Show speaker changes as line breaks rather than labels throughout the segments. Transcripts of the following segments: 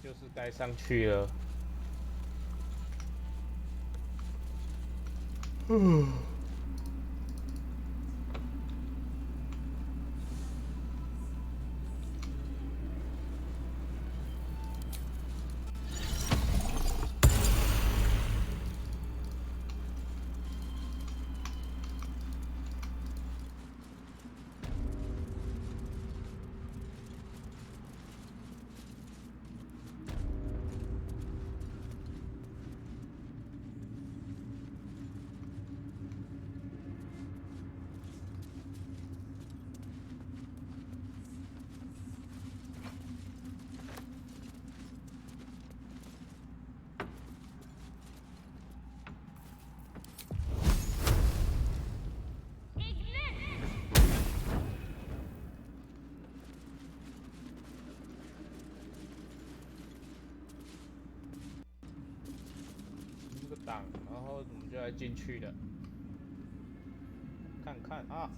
就是该上去了。档，然后我们就来进去了，看看啊。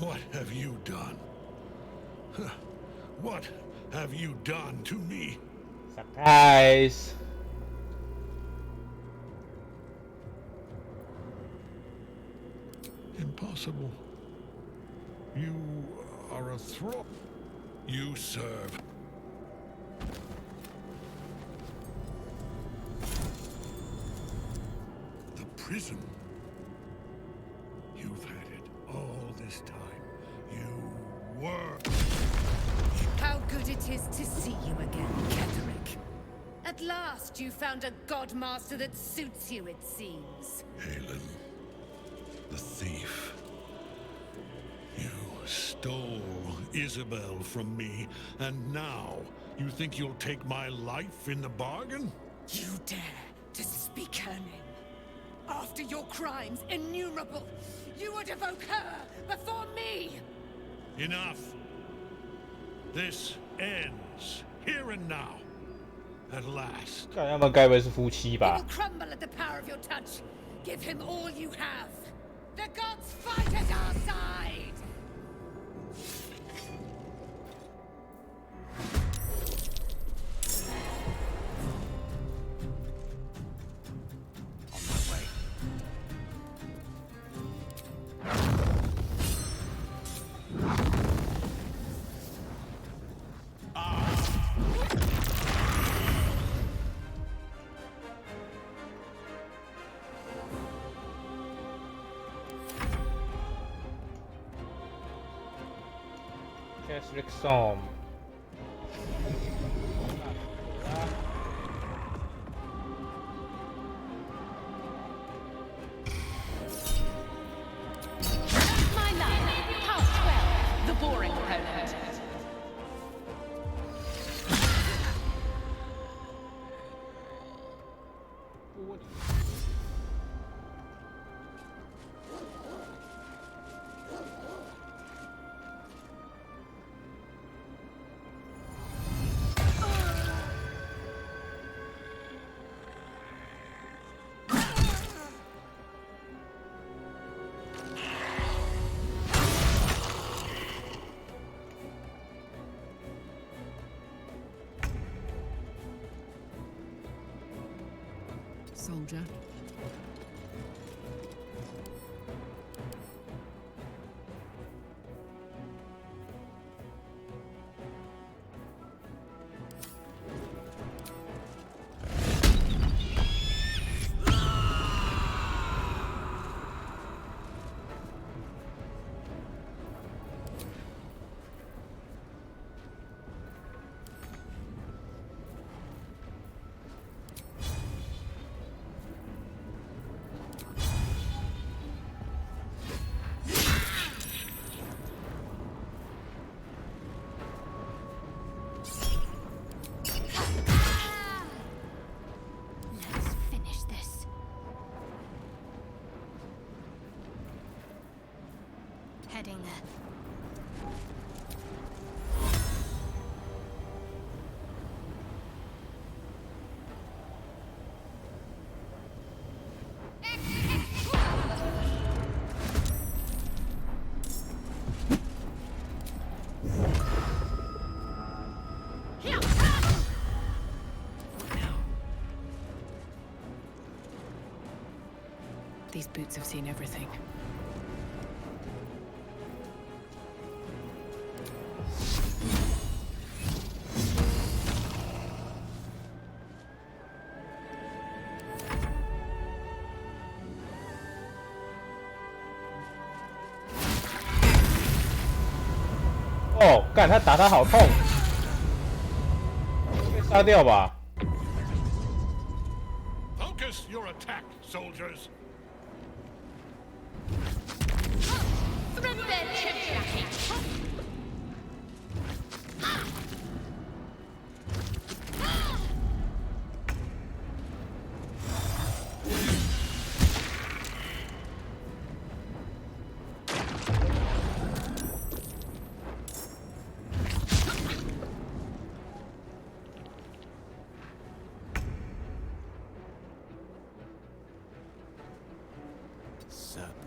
What have you done? What have you done to me?
Surprise!
Impossible. You are a thrall. You serve. The prison. You've had it all this time. You were.
How good it is to see you again, Ketherick. At last you found a godmaster that suits you, it seems.
Halen, the thief. You stole Isabel from me, and now you think you'll take my life in the bargain?
You dare to speak her name. After your crimes innumerable, you would evoke her before me!
Enough! This ends here and now. At last.
看他们该不会是夫妻
He
吧
will crumble at the power of your touch. Give him all you have. The gods fight at our side!
Catholic Psalm.
My love, pass 12, the boring opponent.
Soldier.
heading there.
These boots have seen everything.
哦，干他打他好痛，被杀掉吧。
Focus your attack, soldiers.
Threadbare chip-jacking.
Certainly.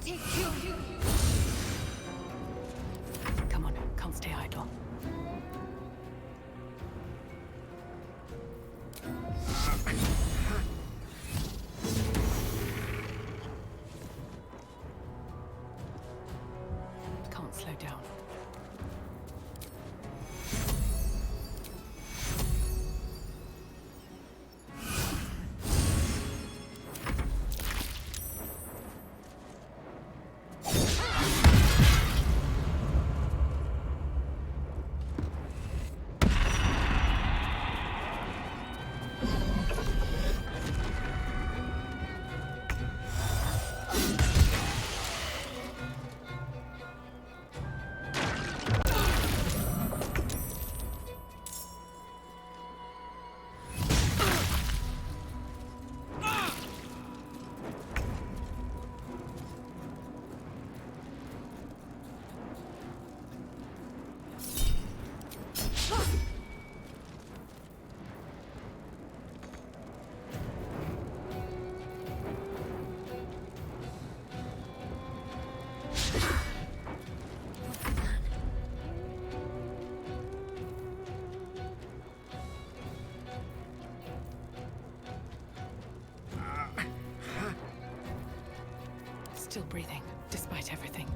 Take you.
Come on, can't stay idle. Can't slow down. Still breathing, despite everything.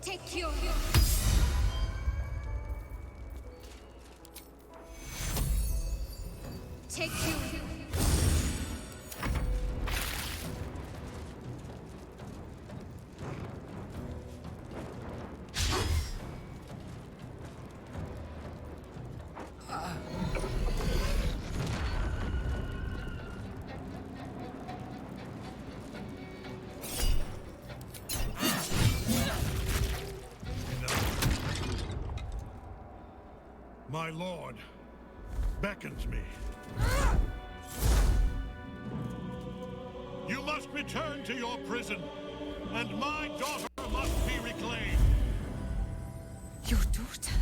Take you. Take you.
My lord beckons me. You must return to your prison, and my daughter must be reclaimed.
Your daughter?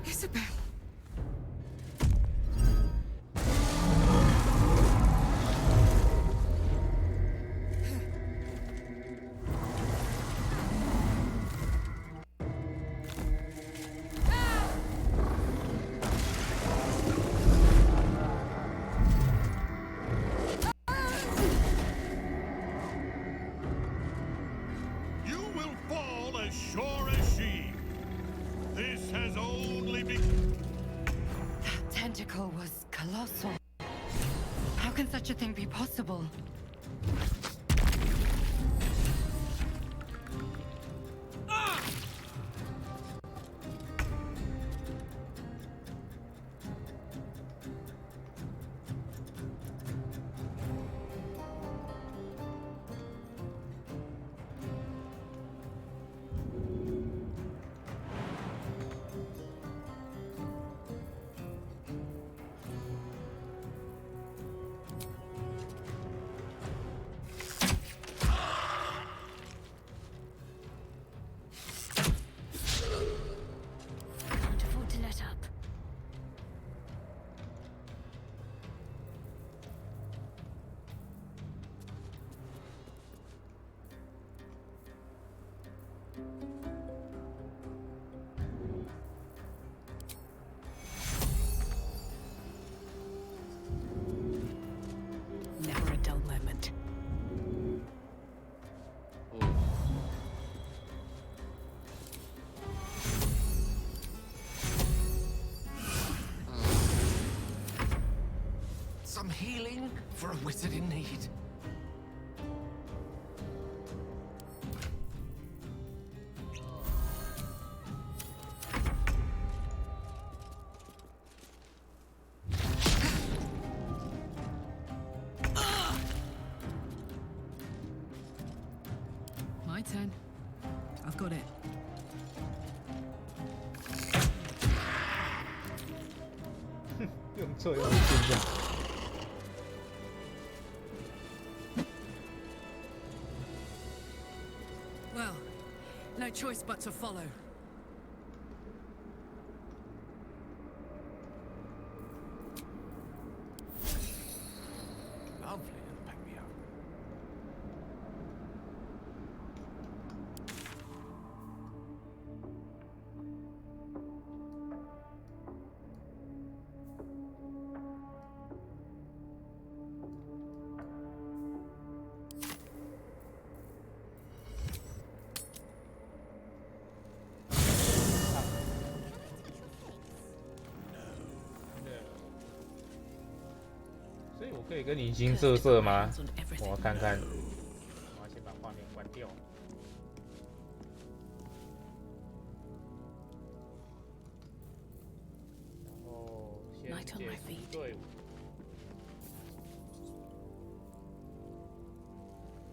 Isabel.
Sure as she. This has only been...
That tentacle was colossal. How can such a thing be possible?
Never a dull moment.
Some healing for a wizard in need. My turn. I've got it. Well, no choice but to follow.
Lovely little pick me up.
No. 所以我可以跟你金色色吗？我要看看。我要先把画面关掉。然后先解除队伍。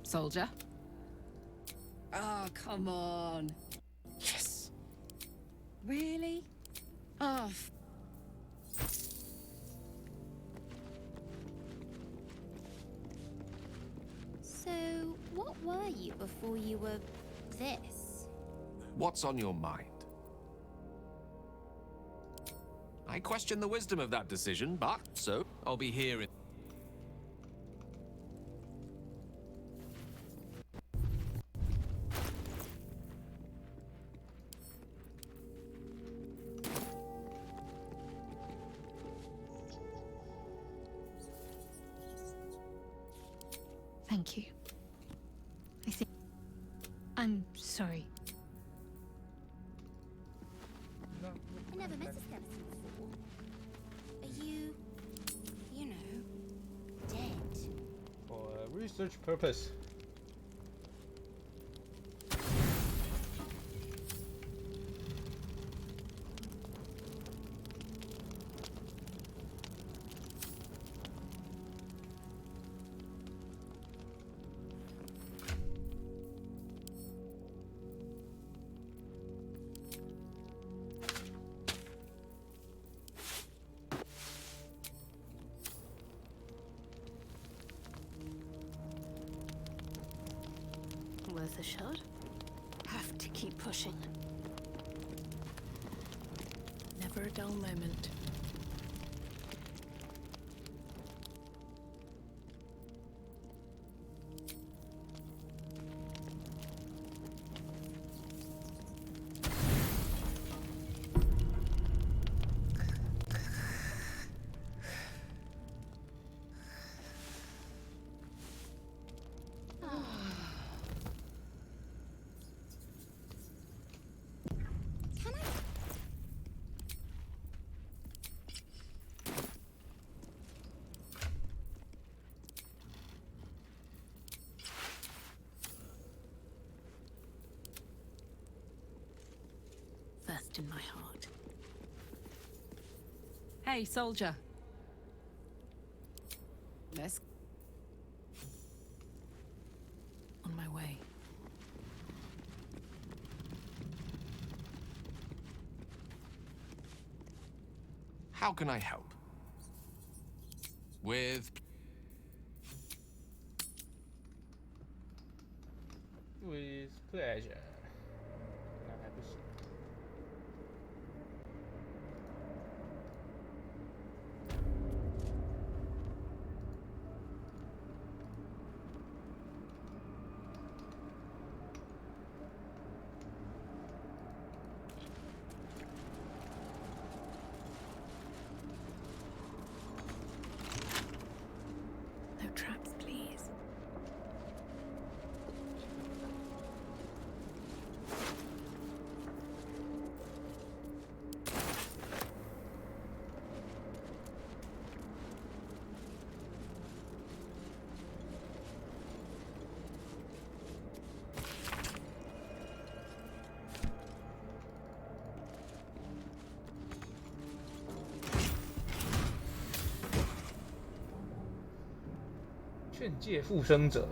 Soldier. Oh, come on. Yes. Really? Oh.
So, what were you before you were this?
What's on your mind? I question the wisdom of that decision, but so I'll be here in...
Thank you. I think... I'm sorry. I never met a skeleton before. Are you... you know... dead?
For research purpose.
Worth a shot. Have to keep pushing. Never a dull moment. First in my heart.
Hey, soldier. Let's... on my way.
How can I help? With...
With pleasure. 那还不行。
No traps, please.
劝诫复生者。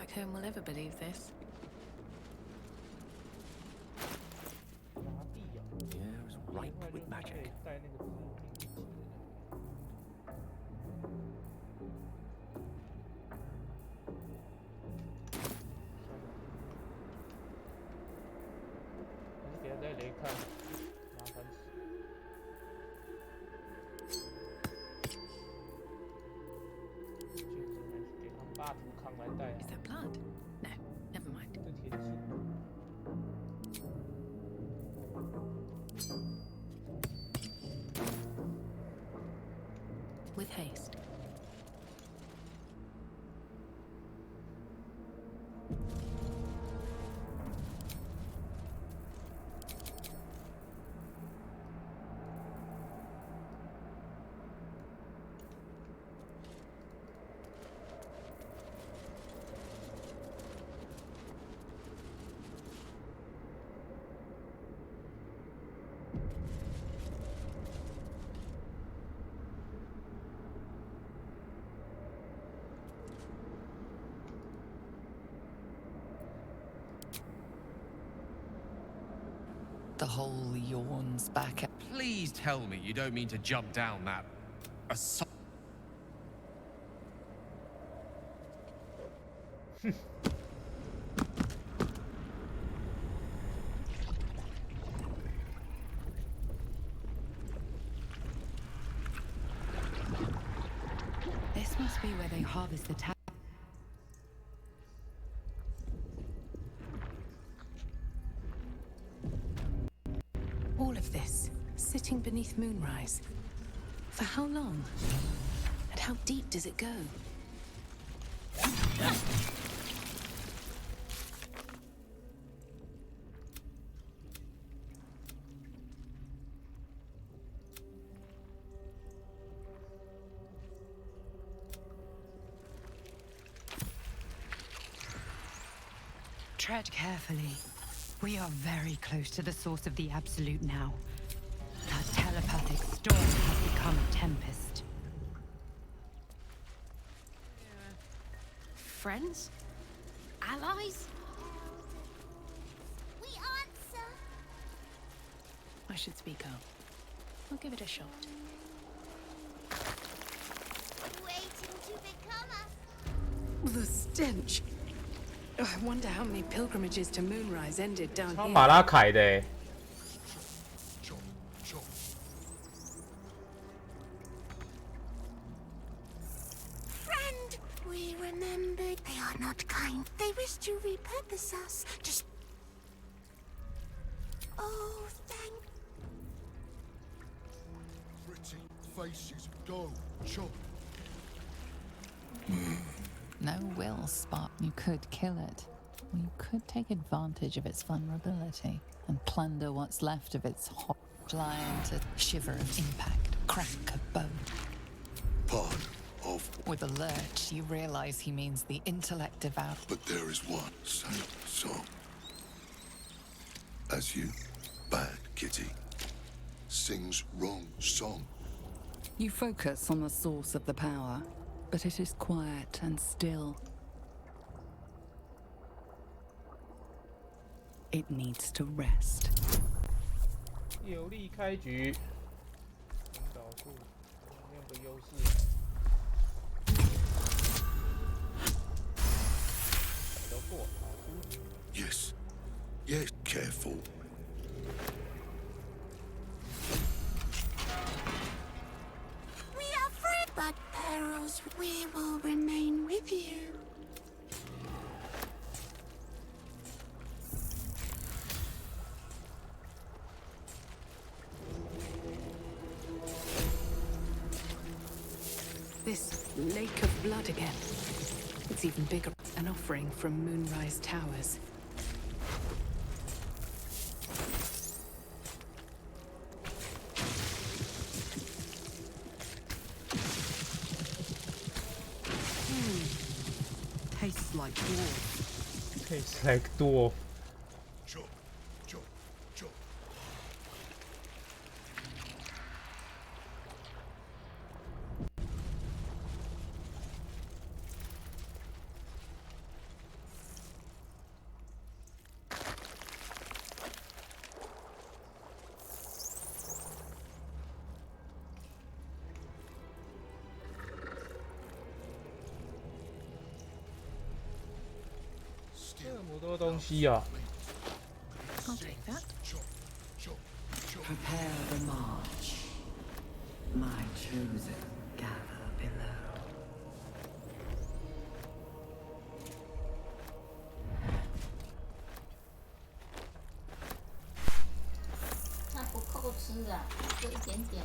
back home will ever believe this.
The air is ripe with magic.
带那个自由拼机器的还是给他带雷看，麻烦死。给安霸图康来带
Is that blood? No, never mind.
这铁器。
With haste.
The hole yawns back at.
Please tell me you don't mean to jump down that.
This must be where they harvest the tap. All of this, sitting beneath moonrise. For how long? And how deep does it go?
Tread carefully. We are very close to the source of the Absolute now. That telepathic storm has become a tempest.
Friends? Allies?
We answer.
I should speak up. I'll give it a shot.
Waiting to become us.
The stench! I wonder how many pilgrimages to Moonrise ended down
超
here.
马拉凯的欸。
Friend, we remembered. They are not kind. They wish to repurpose us. Just. Oh, thank.
Pretty faces go, chop.
No will spot. You could kill it. Or you could take advantage of its vulnerability and plunder what's left of its hot. Fly into shiver of impact, crack of bone.
Part of.
With a lurch, you realize he means the intellect devout.
But there is one same song. As you, bad kitty, sings wrong song.
You focus on the source of the power, but it is quiet and still. It needs to rest.
有力开局，引导住，没有个优势。都过，好出。
Yes. Yes, careful.
We are free, but perils, we will remain with you.
This lake of blood again. It's even bigger. An offering from Moonrise Towers.
Tastes like dwarf.
Tastes like dwarf.
Chop, chop, chop.
东西啊？
I'll take that.
Prepare the march. My chosen gather below.
那不够吃啊，就一点点。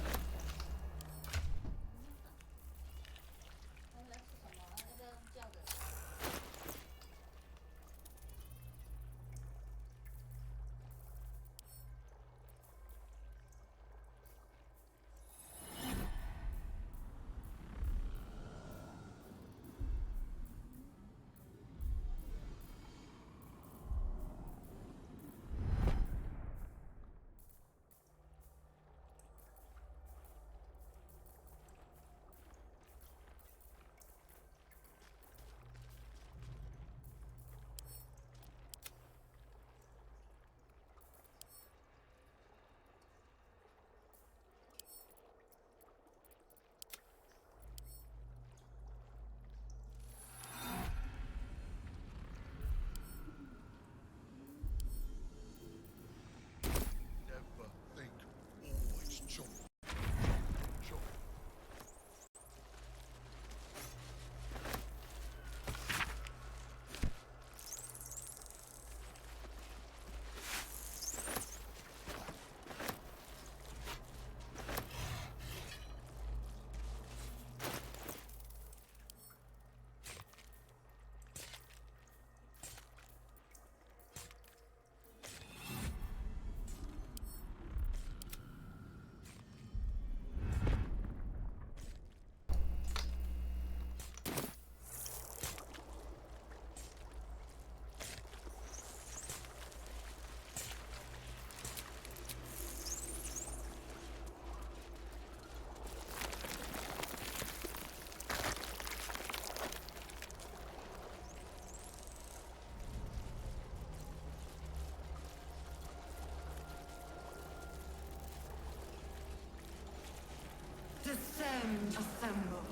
Descend, assemble.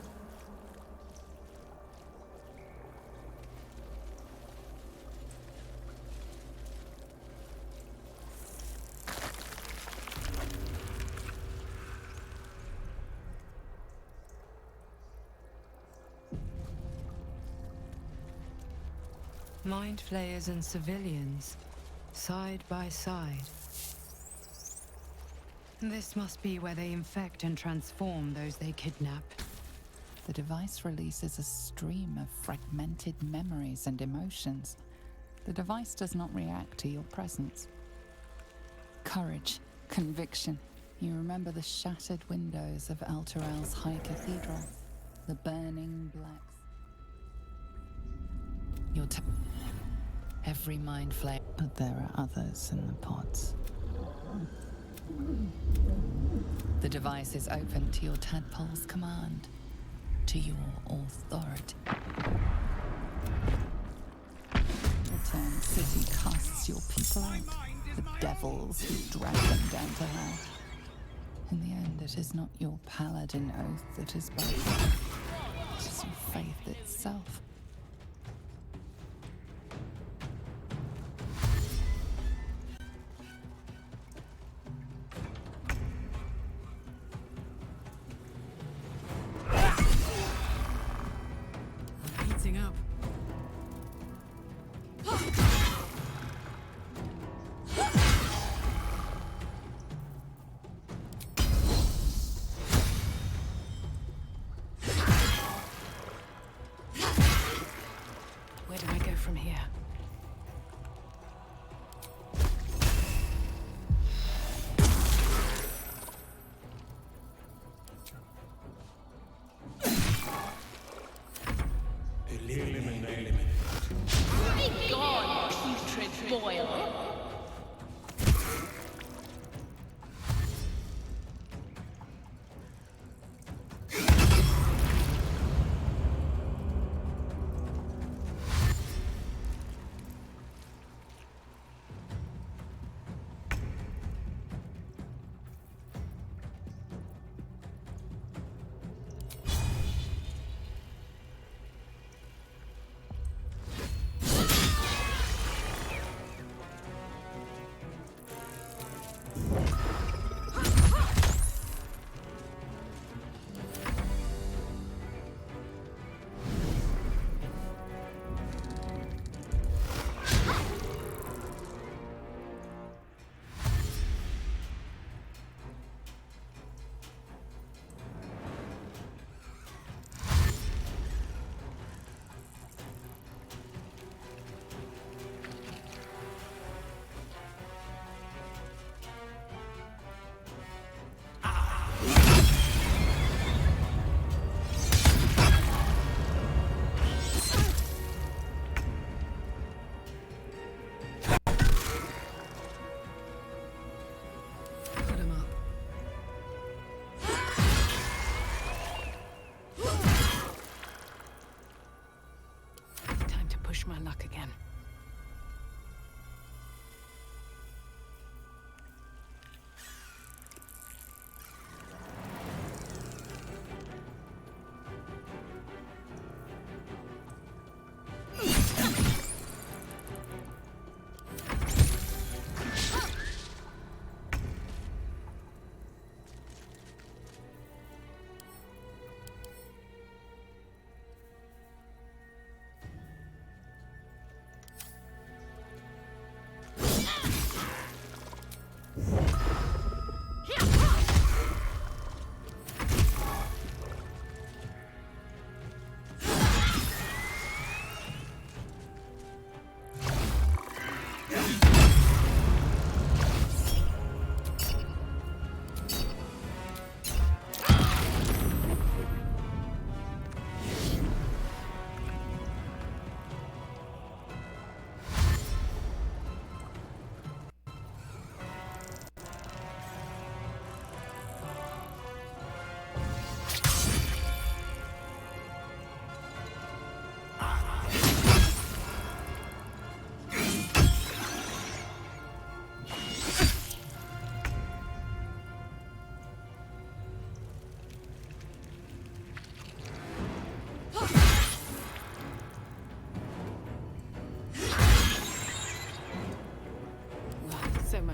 Mind flayers and civilians, side by side. This must be where they infect and transform those they kidnap.
The device releases a stream of fragmented memories and emotions. The device does not react to your presence. Courage, conviction. You remember the shattered windows of Elturel's High Cathedral, the burning blacks. Every mind flame, but there are others in the pods. The device is open to your tadpole's command, to your authority. Return City casts your people out, the devils who drag them down to hell. In the end, it is not your paladin oath that is broken. It is your faith itself.
Up.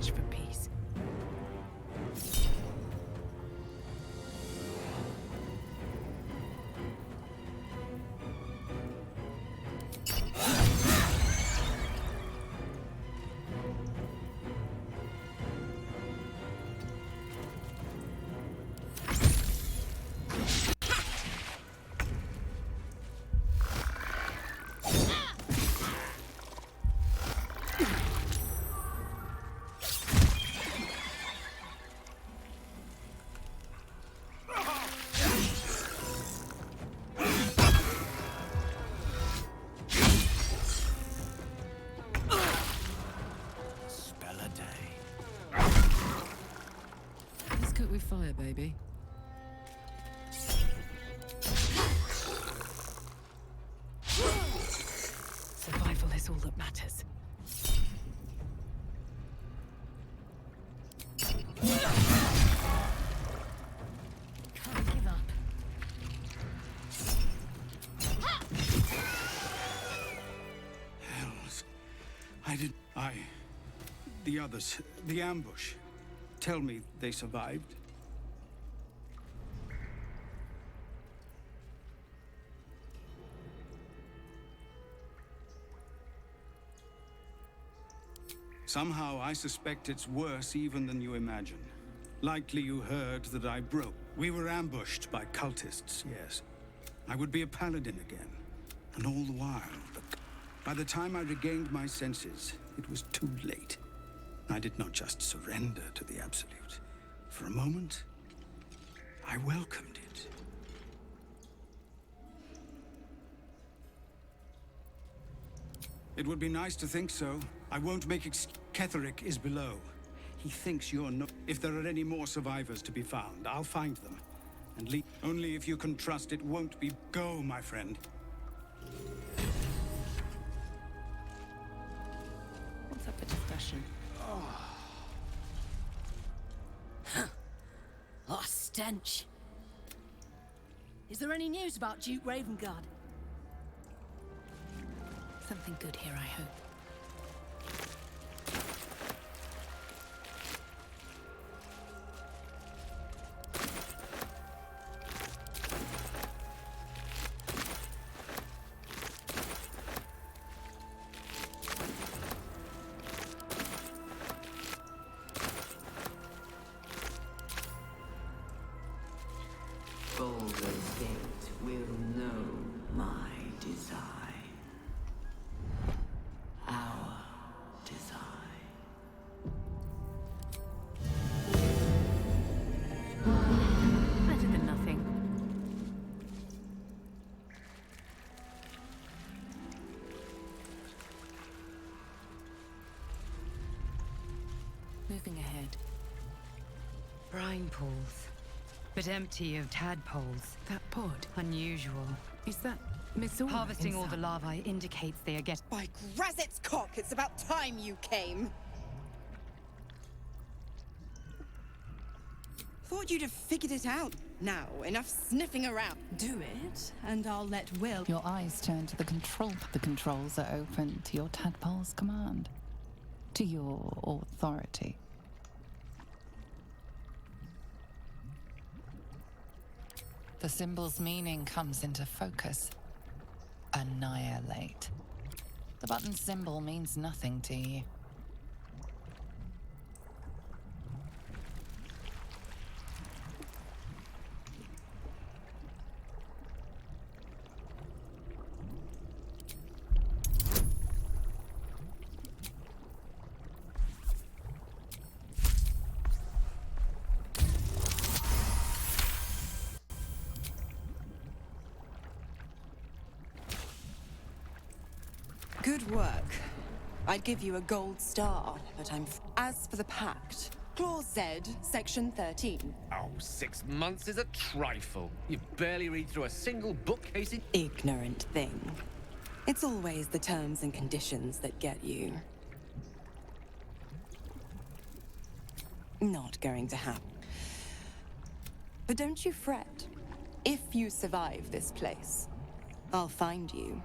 much for peace. With fire, baby. Survival is all that matters.
Can't give up.
Hells. The others, the ambush. Tell me they survived. Somehow, I suspect it's worse even than you imagine. Likely you heard that I broke. We were ambushed by cultists, yes. I would be a paladin again. And all the while, by the time I regained my senses, it was too late. I did not just surrender to the Absolute. For a moment, I welcomed it. It would be nice to think so. I won't make Ketherick is below. He thinks you're no. If there are any more survivors to be found, I'll find them. And leave. Only if you can trust it won't be. Go, my friend.
What's up for discussion?
Oh, stench. Is there any news about Duke Ravengard?
Something good here, I hope.
Baldur's Gate will know my design. Our design.
Better than nothing. Moving ahead.
Brine pools, but empty of tadpoles.
That pod.
Unusual.
Is that Missouri?
Harvesting all the larvae indicates they are getting.
By Grazit's cock, it's about time you came. Thought you'd have figured it out. Now, enough sniffing around.
Do it, and I'll let Will.
Your eyes turn to the control. The controls are open to your tadpole's command, to your authority. The symbol's meaning comes into focus. Annihilate. The button symbol means nothing to you.
Good work. I'd give you a gold star, but As for the Pact, Clause Z, Section 13.
Oh, 6 months is a trifle. You barely read through a single bookcase in...
Ignorant thing. It's always the terms and conditions that get you. Not going to happen. But don't you fret. If you survive this place, I'll find you.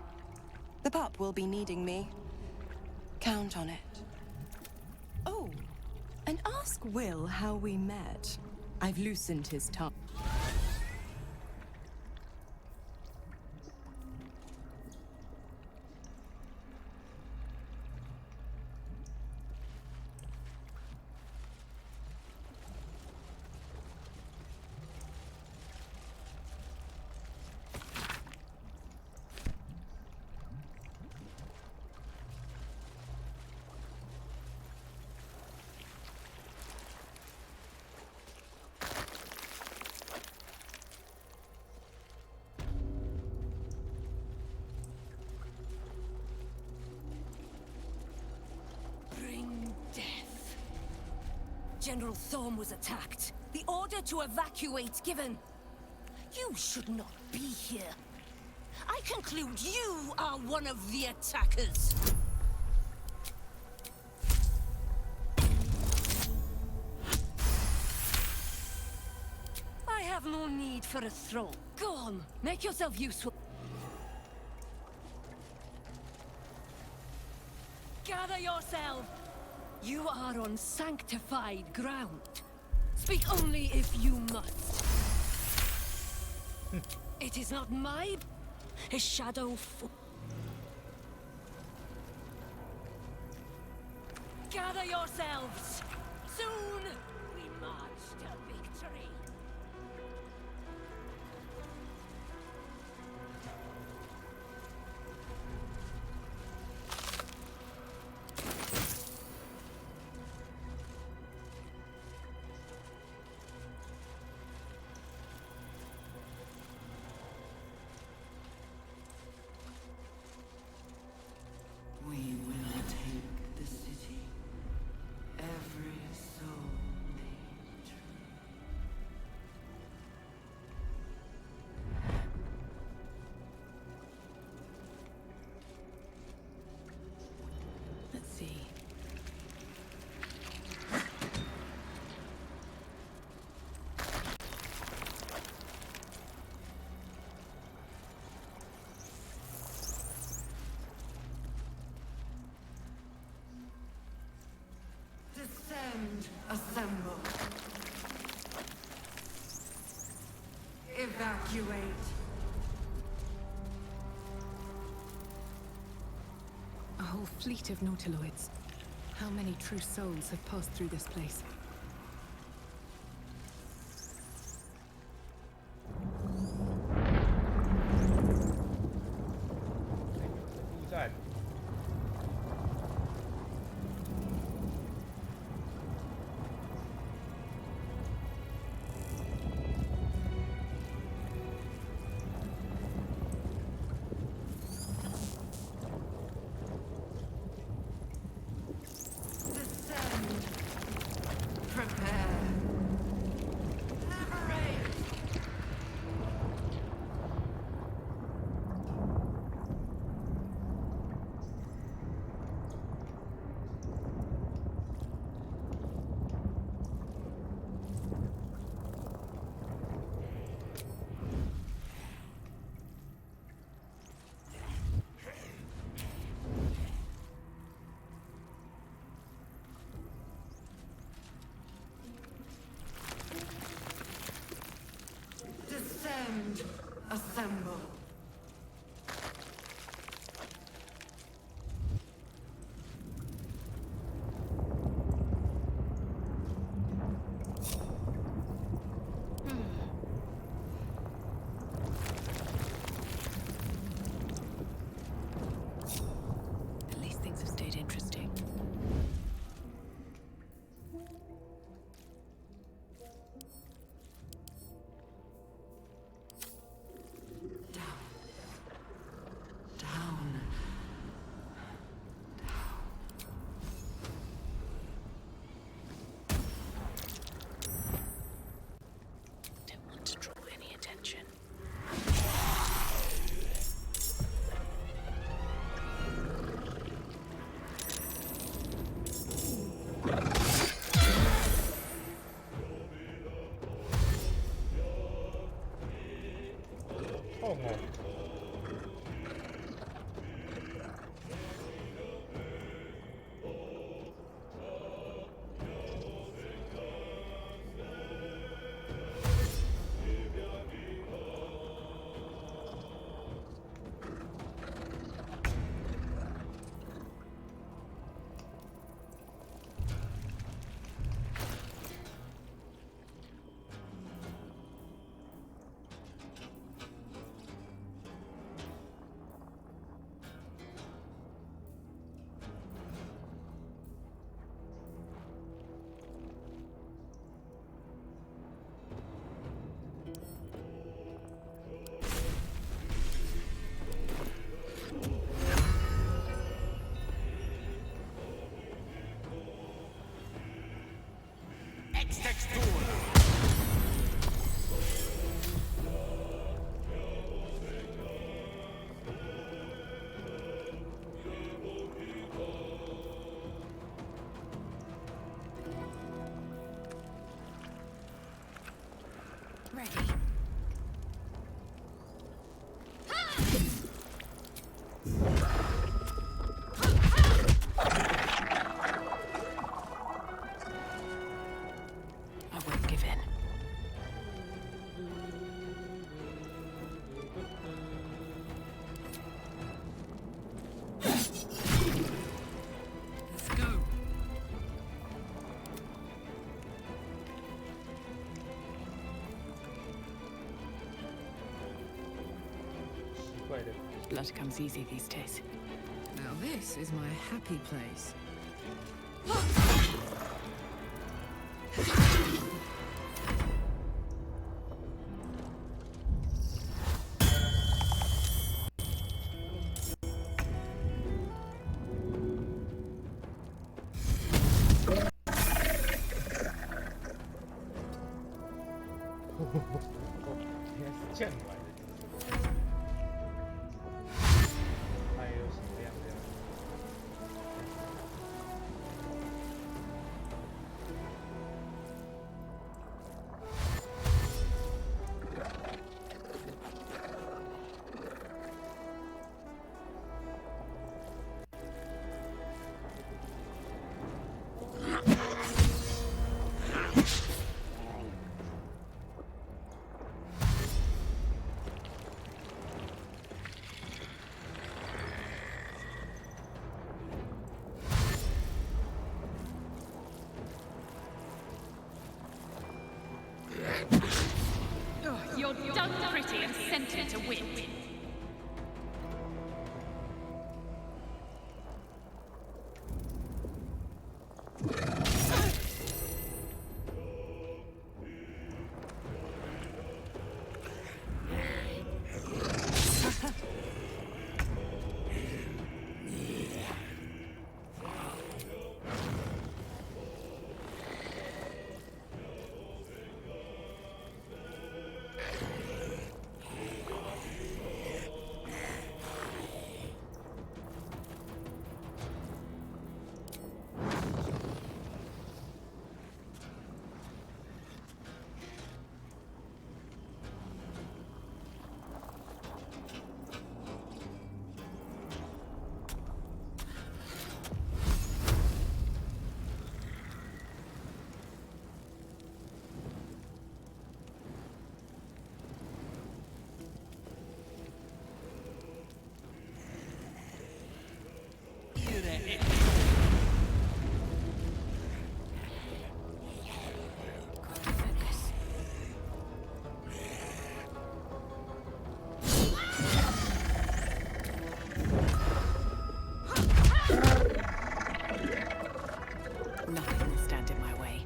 The pup will be needing me. Count on it. Oh, And ask Will how we met. I've loosened his tongue.
General Thorm was attacked. The order to evacuate given. You should not be here. I conclude you are one of the attackers. I have no need for a throne. Go on, make yourself useful. Gather yourself! You are on sanctified ground. Speak only if you must. It is not my... a shadow Gather yourselves! Soon we march to victory!
We will take the city. Every soul made true.
Let's see.
Descend, assemble. Evacuate.
A whole fleet of nautiloids. How many true souls have passed through this place?
Descend. Prepare. Liberate.
Ex textura.
Ready.
I won't give in.
Let's go.
Blood comes easy these days.
Now this is my happy place.
You're done pretty and sent it to win.
Nothing will stand in my way.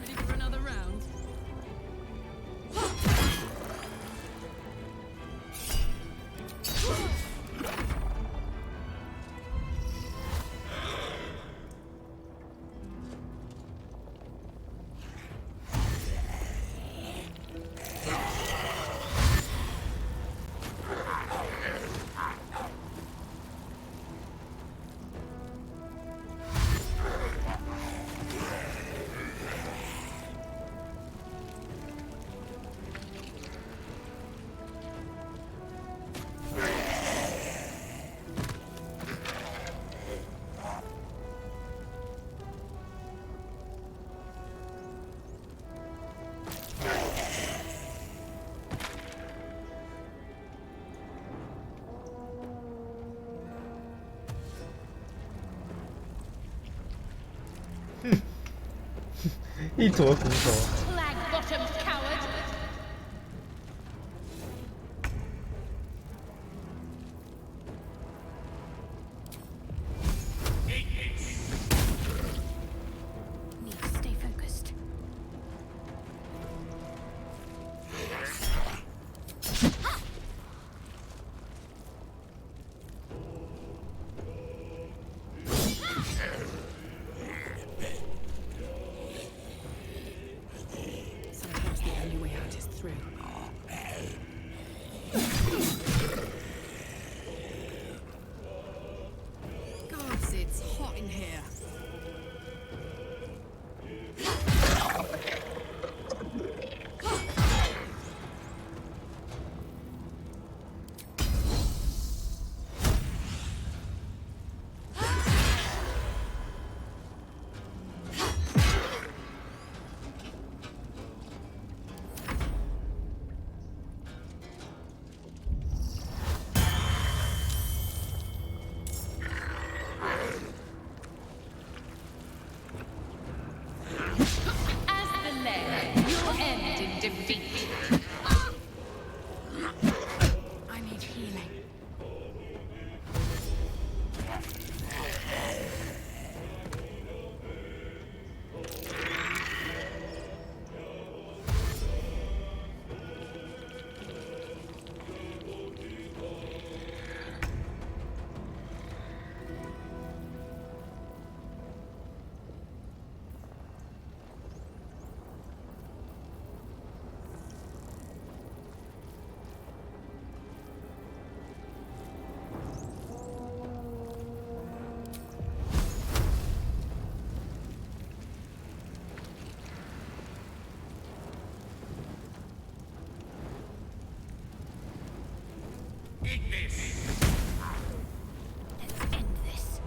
Ready for another round?
Hmm. 一坨骨头。
Flag-bottomed coward!
in here.
I need healing.
Let's end this.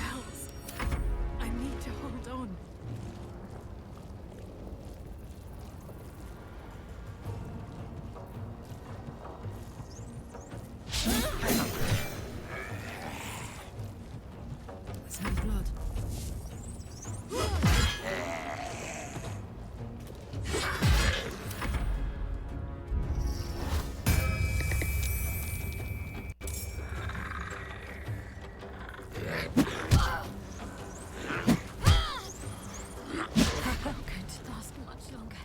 Hells. I need to hold on.
There's no blood.
Not going to last much longer.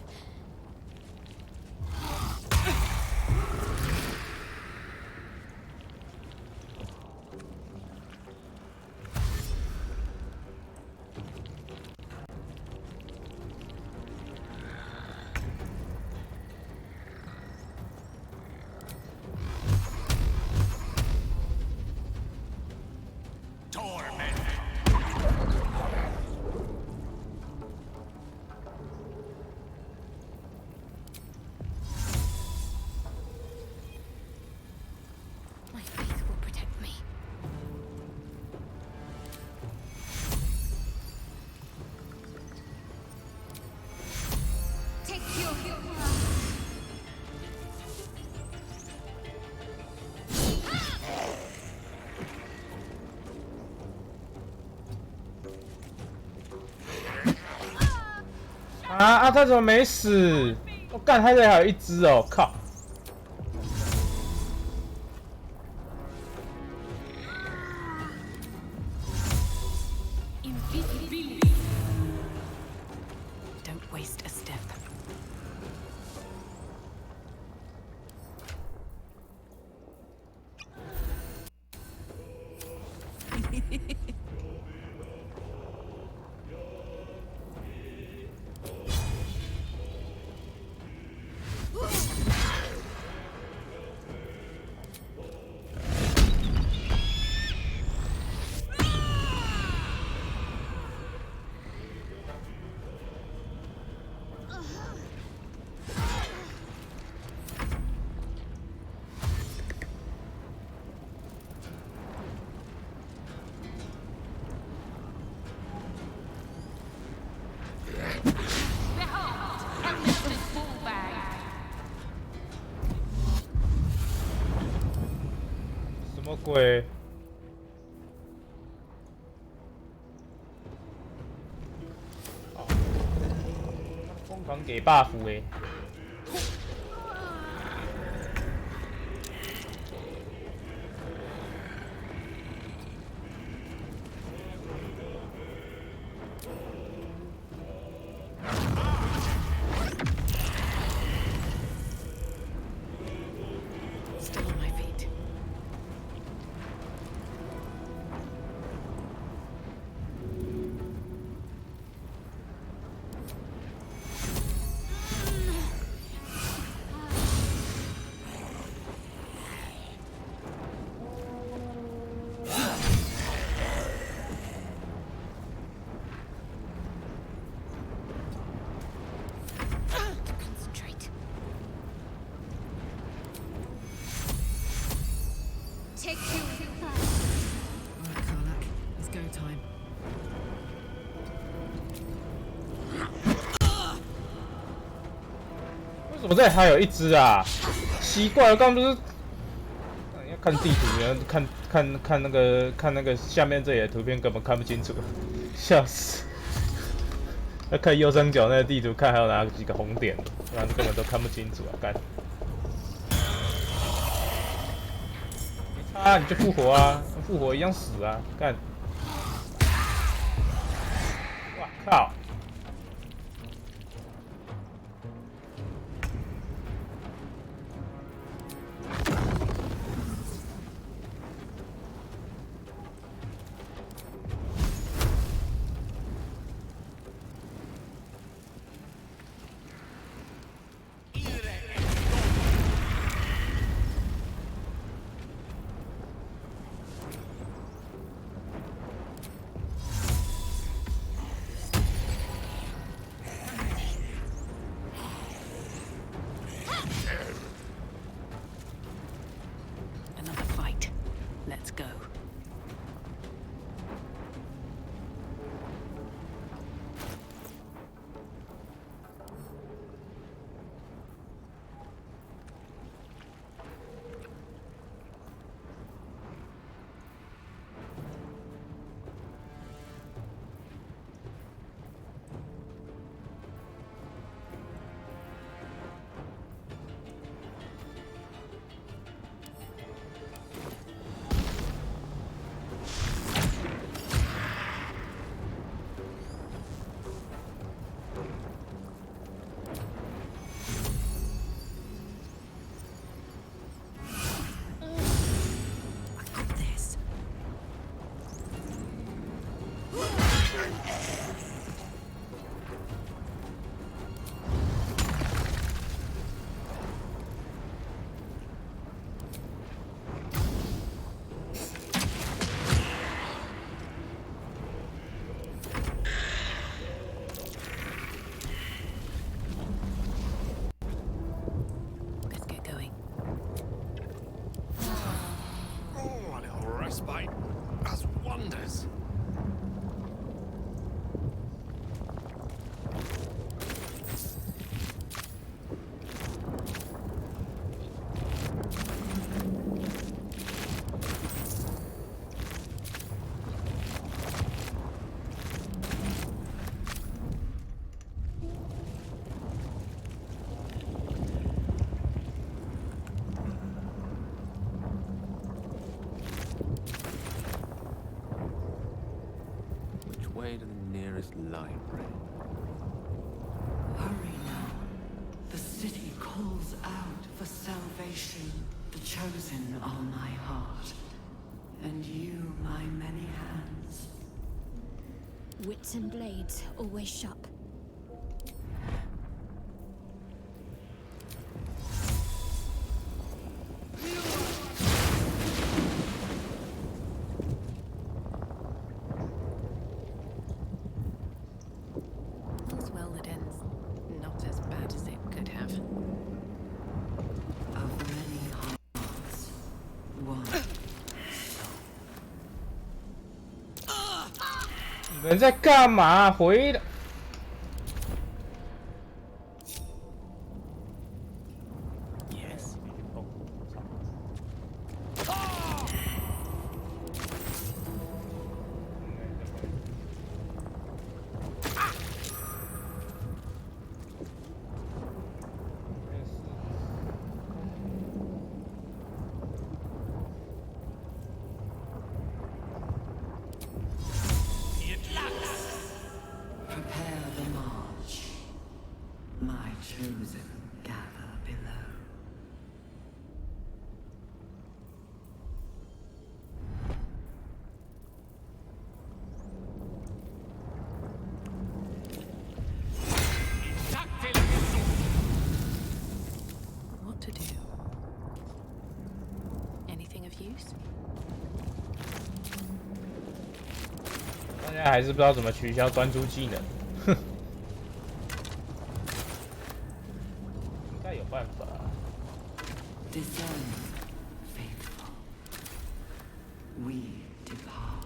My faith will protect me. Take your
啊，他怎么没死？我干，他这里还有一只哦，靠！
Don't waste a step.
Behold, Helms's ball bag.
什么鬼？哦，疯狂给 buff 哎！为什么这里还有一只啊？奇怪，我刚刚不是要看地图，然后看那个下面这里的图片根本看不清楚，笑死！要看右上角那个地图，看还有哪几个红点，不然根本都看不清楚啊！干，没差啊，你就复活啊，复活一样死啊！干，哇靠！Another
fight. Let's go.
Respite has wonders.
Way to the nearest library.
Hurry now. The city calls out for salvation. The chosen are my heart, and you my many hands.
Wits and blades always sharp.
All's well that ends not as bad as it could have.
Of many hearts, one.
你们在干嘛？回来！Prepare
the march. My chosen gather below.
What to do? Anything of use?
大家还是不知道怎么取消专注技能，哼，应该有办法。
Discern, faithful. We depart.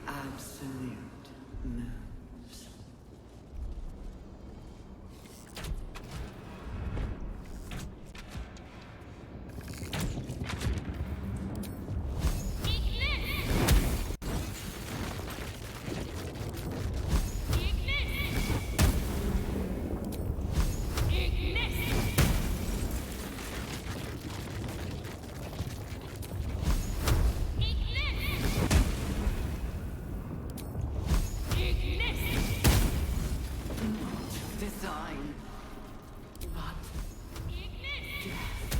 absolute moves. Design, but death.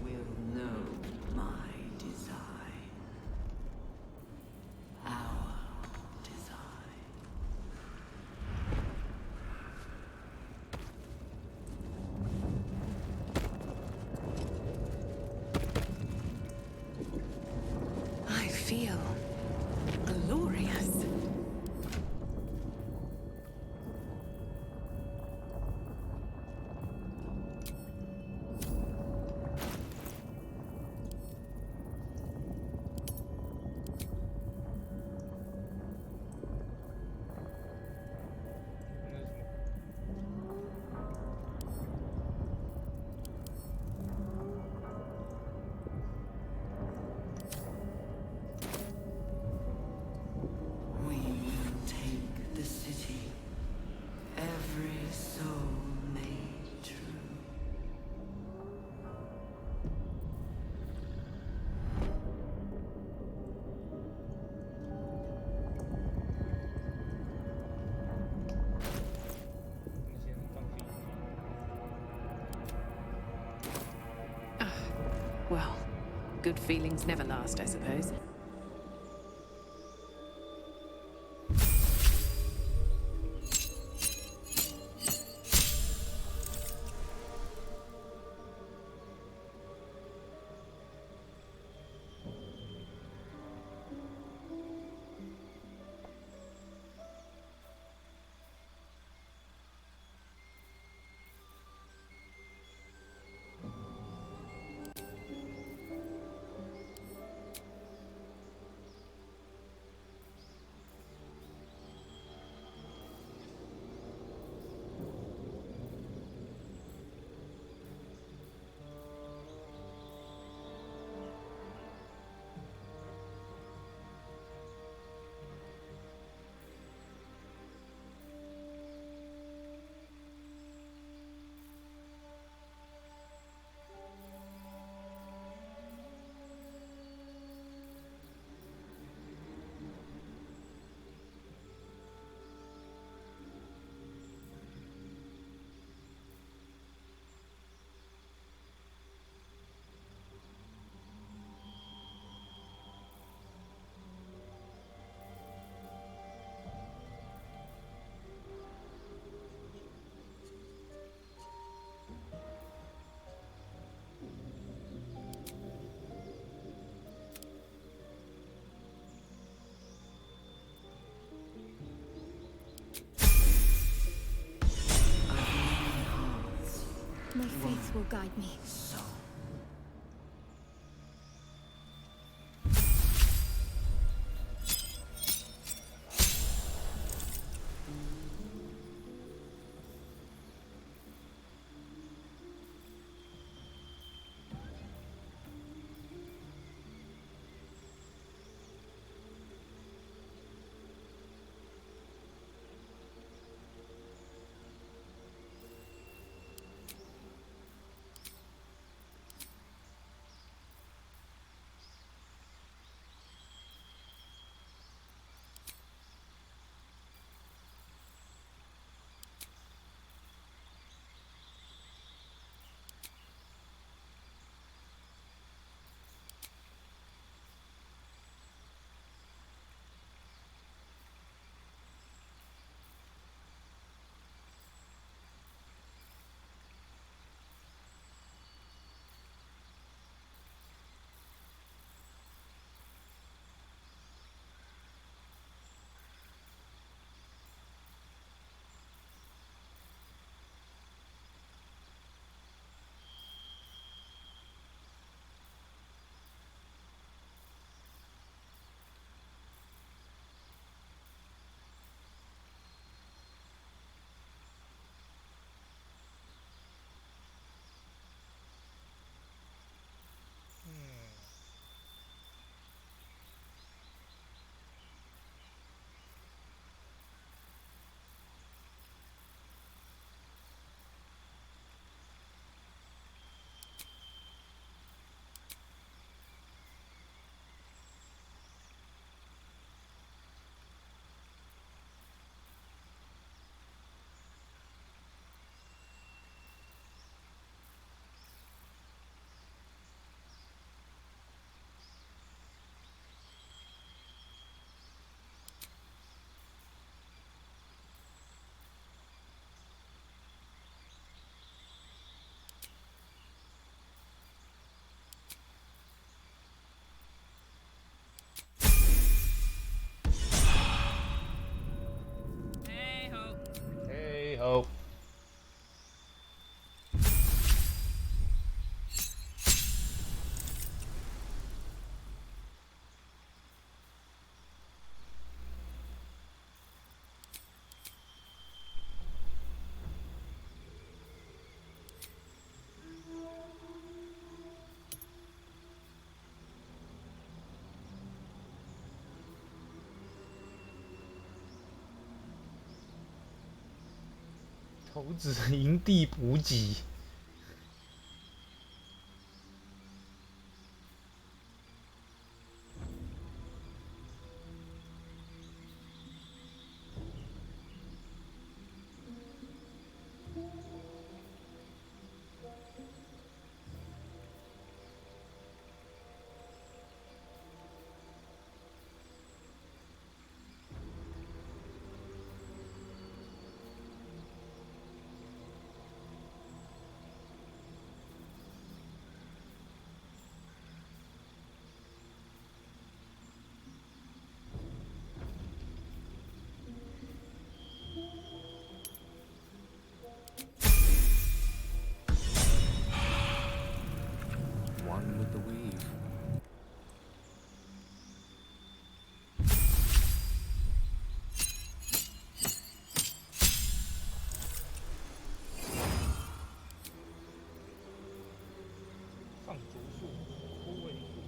Will know my design. Our design.
I feel glorious.
We will take the city. Every soul made true.
Well, good feelings never last, I suppose.
My faith will guide me.
投掷营地补给。
One with the weave.
放逐术、枯萎术。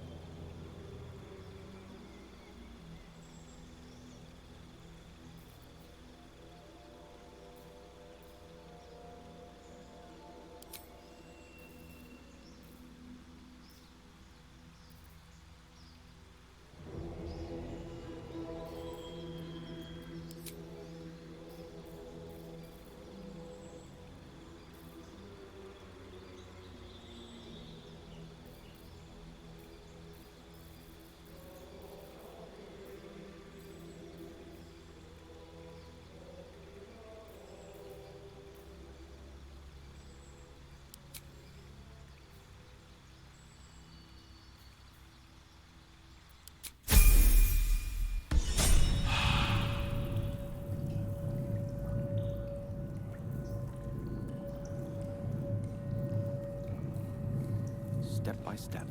Step by step.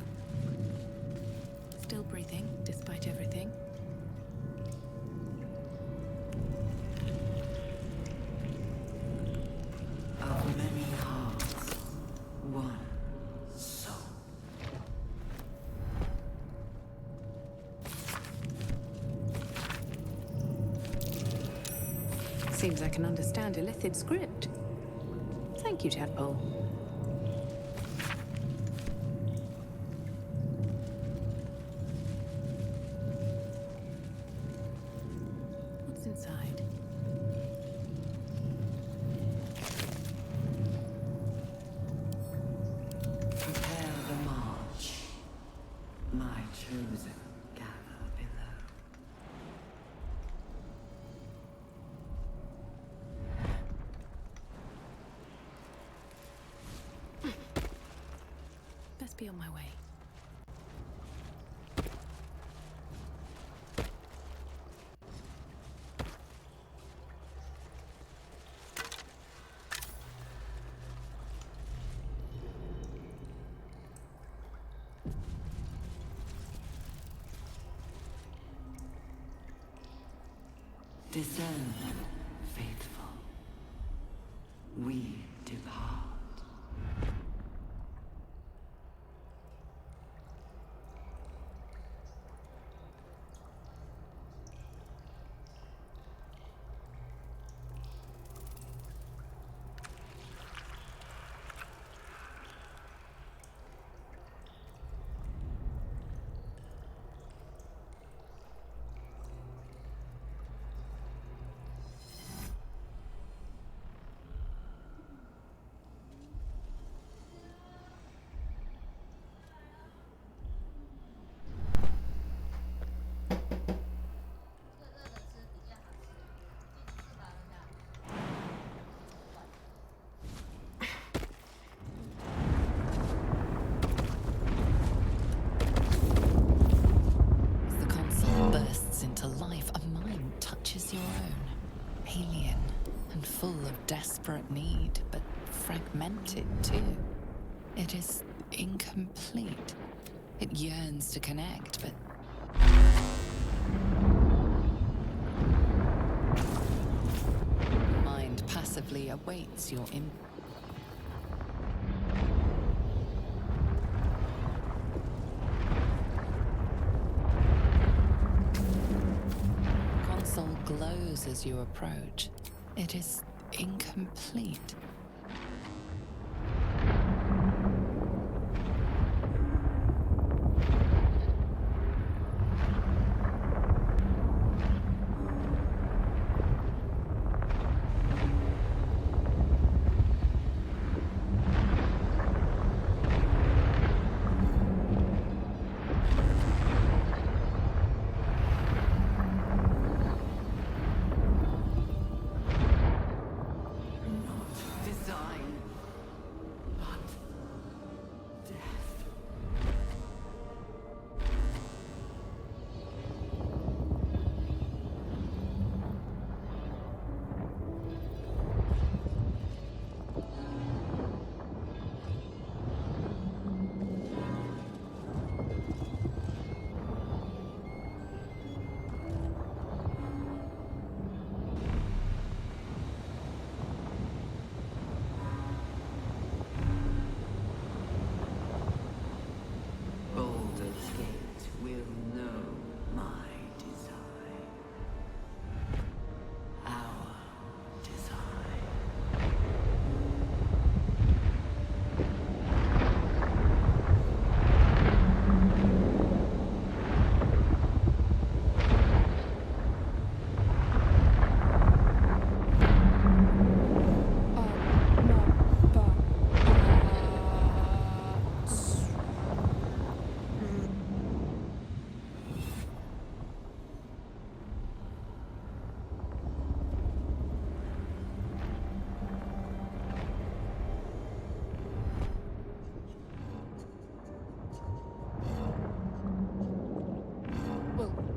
Still breathing, despite everything.
Of many hearts, one soul.
Seems I can understand Illithid script. Thank you, Tadpole. What's inside?
Prepare the march. My chosen gather below.
Best be on my way.
Discern, faithful. We depart.
As the console bursts into life, a mind touches your own. Alien and full of desperate need, but fragmented too. It is incomplete. It yearns to connect, but mind passively awaits your console glows as you approach. It is incomplete.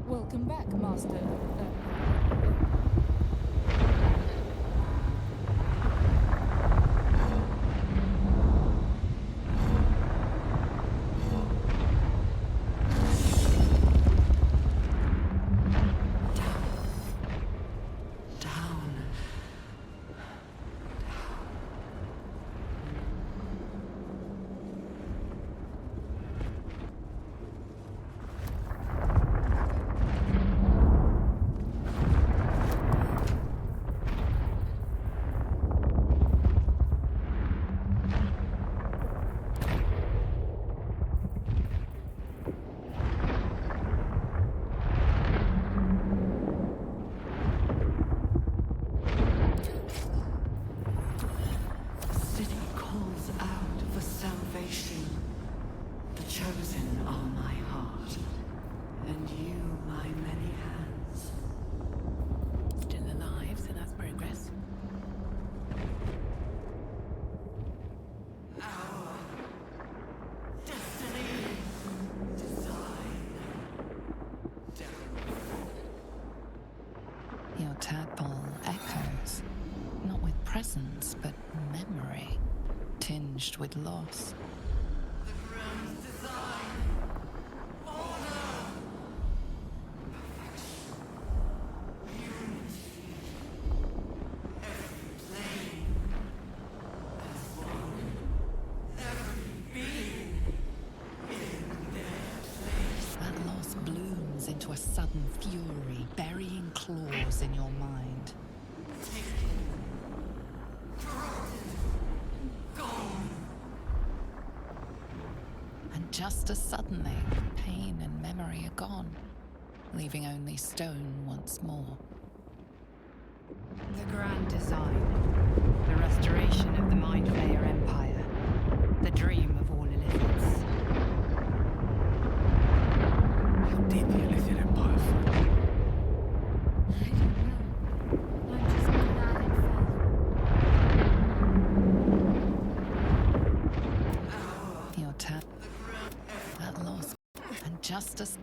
Welcome back, Master.
Your tadpole echoes, not with presence, but memory, tinged with loss. That loss blooms into a sudden fury, burying claws in your mind. And just as suddenly, pain and memory are gone, leaving only stone once more.
The grand design, the restoration of the Mind Flayer Empire, the dream of all Illithids.
How did the Illithid Empire fall?
Your tap, that loss, and just as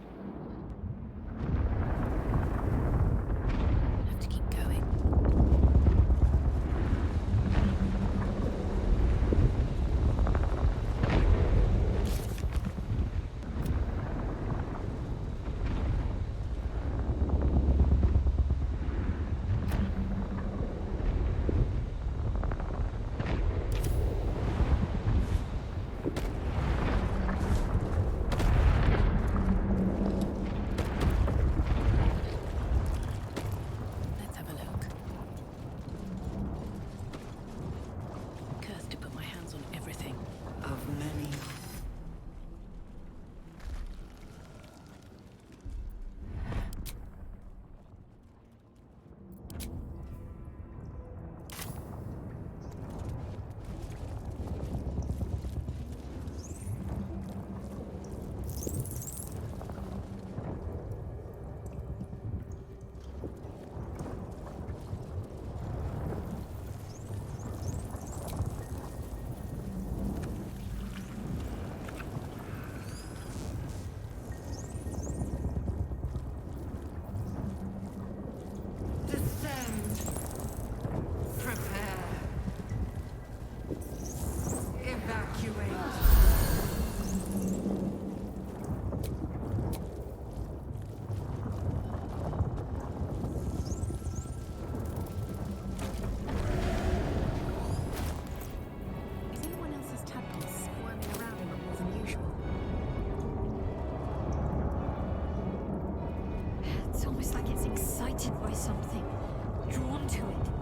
Have to keep going.
Looks like it's excited by something. Drawn to it.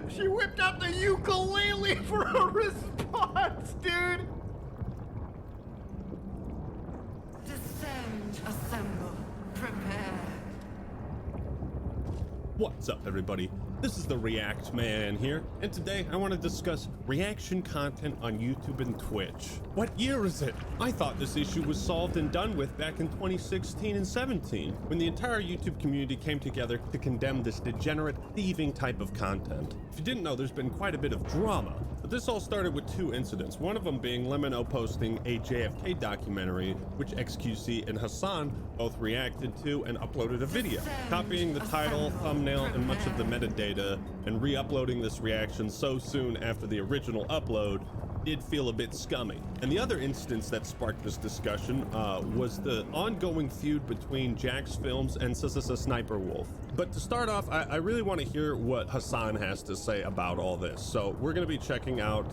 She whipped out the ukulele for a response, dude!
Descend, assemble, prepare.
What's up, everybody? This is the React Man here, and today I want to discuss reaction content on YouTube and Twitch. What year is it? I thought this issue was solved and done with back in 2016 and 17, when the entire YouTube community came together to condemn this degenerate, thieving type of content. If you didn't know, there's been quite a bit of drama, but this all started with two incidents, one of them being Lemino posting a JFK documentary, which XQC and Hassan both reacted to and uploaded a video, copying the title, thumbnail, and much of the metadata, and re-uploading this reaction so soon after the original upload did feel a bit scummy. And the other instance that sparked this discussion was the ongoing feud between Jax Films and Sniper Wolf. But to start off, I really want to hear what Hassan has to say about all this. So we're going to be checking out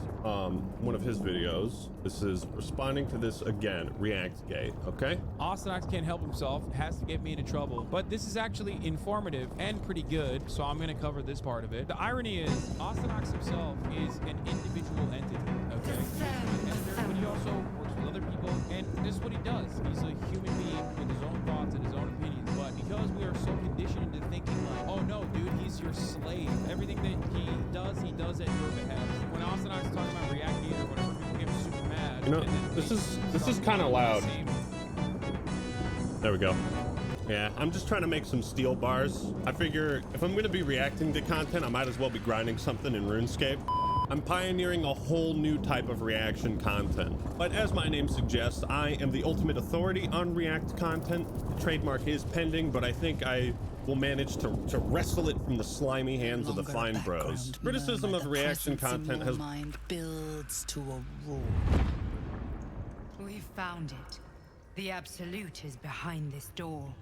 one of his videos. This is responding to this again, ReactGate, okay?
Austinox can't help himself, has to get me into trouble, but this is actually informative and pretty good, so I'm going to cover this part of it. The irony is, Austinox himself is an individual entity, okay? He's an editor, but he also works with other people, and this is what he does. He's a human being with his own thoughts and his own opinions, but because we are so conditioned into thinking like, oh no, dude, he's your slave. Everything that he does at your behest. When Austinox is talking about ReactGate or whatever, people get super mad.
You know, this is kind of loud. There we go. Yeah, I'm just trying to make some steel bars. I figure if I'm going to be reacting to content, I might as well be grinding something in RuneScape. I'm pioneering a whole new type of reaction content. But as my name suggests, I am the ultimate authority on React content. The trademark is pending, but I think I will manage to wrestle it from the slimy hands of the fine bros. Criticism of reaction content has...
mind builds to a roar.
We found it. The Absolute is behind this door.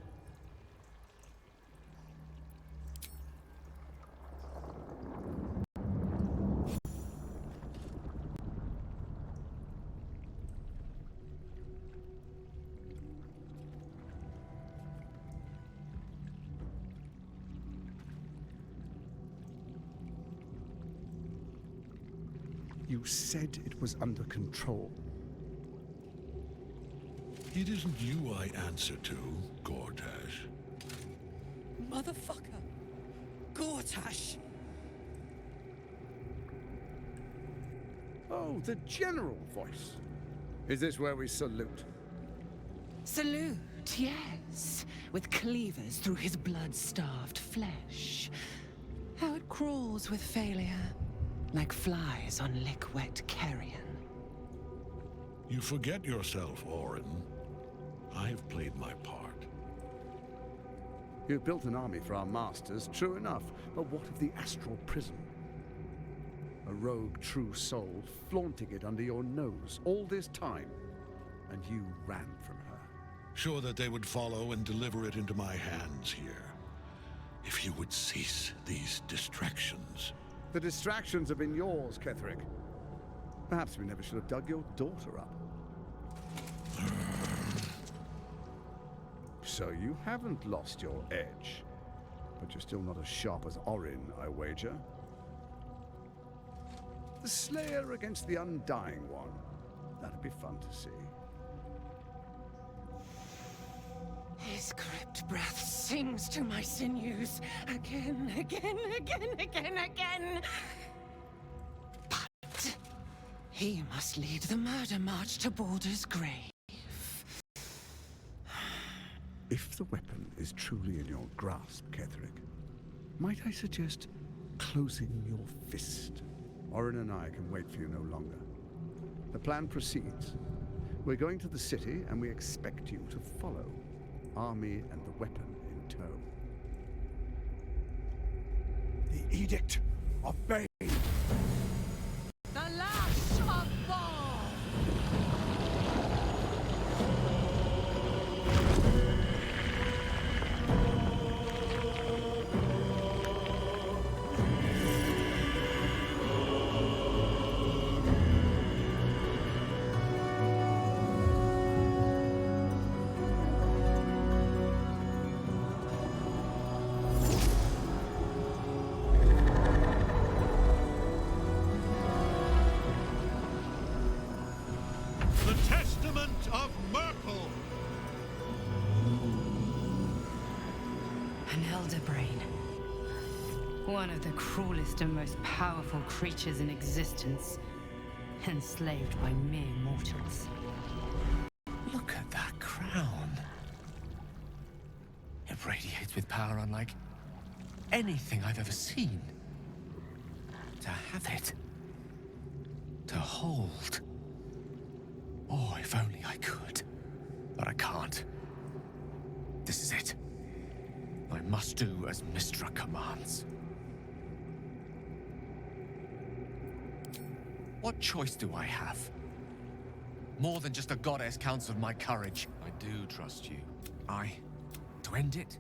You said it was under control.
It isn't you I answer to, Gortash.
Motherfucker! Gortash!
Oh, the general voice. Is this where we salute?
Salute, yes. With cleavers through his blood-starved flesh. How it crawls with failure. Like flies on lick-wet carrion.
You forget yourself, Orin. I have played my part.
You've built an army for our masters, true enough. But what of the astral prison? A rogue true soul flaunting it under your nose all this time. And you ran from her.
Sure that they would follow and deliver it into my hands here. If you would cease these distractions.
The distractions have been yours, Ketherick. Perhaps we never should have dug your daughter up. So you haven't lost your edge. But you're still not as sharp as Orin, I wager. The Slayer against the Undying One. That'd be fun to see.
His crypt breath sings to my sinews. Again. But he must lead the murder march to Baldur's grave.
If the weapon is truly in your grasp, Ketherick, might I suggest closing your fist? Orin and I can wait for you no longer. The plan proceeds. We're going to the city, and we expect you to follow. Army and the weapon in tow.
The Edict of Bane.
The lash of Baal.
One of the cruelest and most powerful creatures in existence, enslaved by mere mortals.
Look at that crown. It radiates with power unlike anything I've ever seen. To have it. To hold. Oh, if only I could. But I can't. This is it. I must do as Mystra commands. What choice do I have? More than just a goddess counts of my courage. I do trust you. To end it?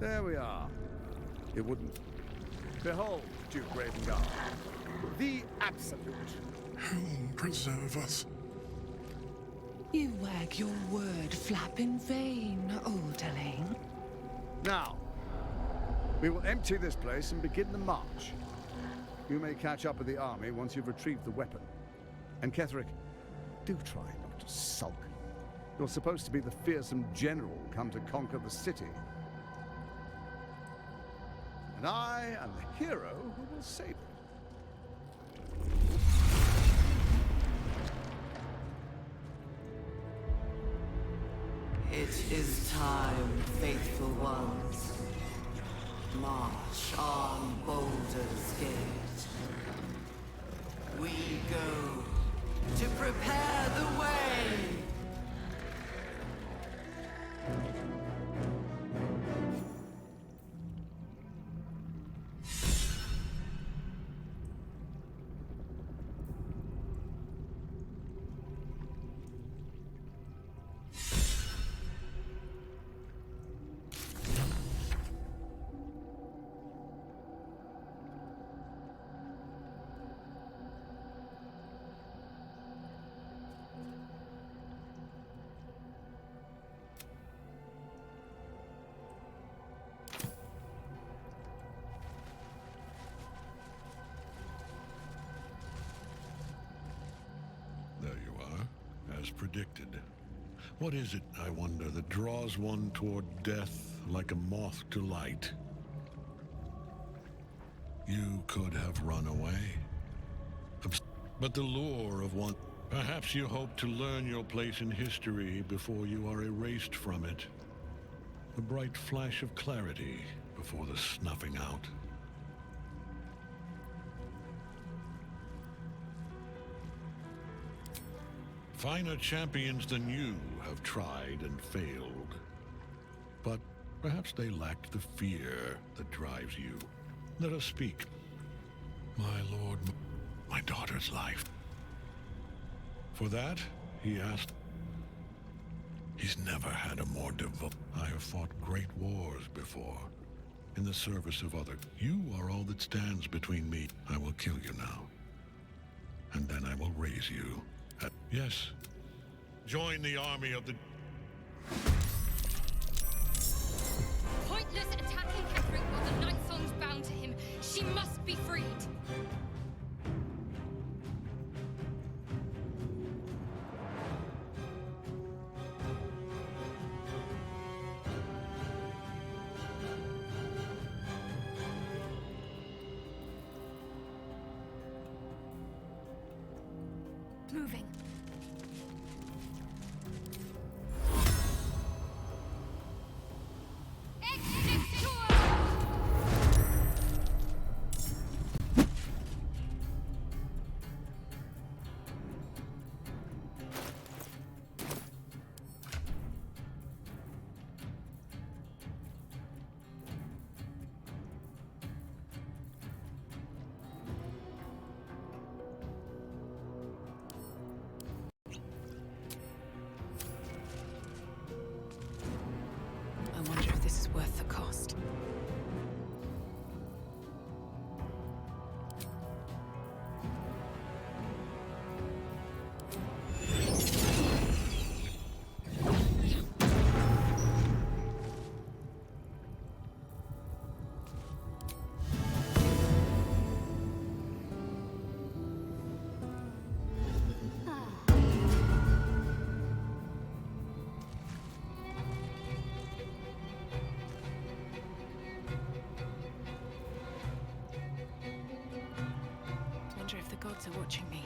There we are. It wouldn't. Behold, Duke Ravengard. The Absolute.
Heaven preserve us.
You wag your word flap in vain, olderling.
Now, we will empty this place and begin the march. You may catch up with the army once you've retrieved the weapon. And Ketherick, do try not to sulk. You're supposed to be the fearsome general come to conquer the city. And I am the hero who will save it.
It is time, faithful ones. March on Baldur's Gate. We go to prepare the way.
As predicted. What is it, I wonder, that draws one toward death like a moth to light? You could have run away. But the lure of one... Perhaps you hope to learn your place in history before you are erased from it. A bright flash of clarity before the snuffing out. Finer champions than you have tried and failed. But perhaps they lacked the fear that drives you. Let us speak. My lord, my daughter's life. For that, he asked. He's never had a more devout. I have fought great wars before, in the service of others. You are all that stands between me. I will kill you now. And then I will raise you. Yes. Join the army of the...
Pointless attacking Ketherick while the Night Song's bound to him. She must be freed. Moving.
I wonder if this is worth the cost. Wonder if the gods are watching me.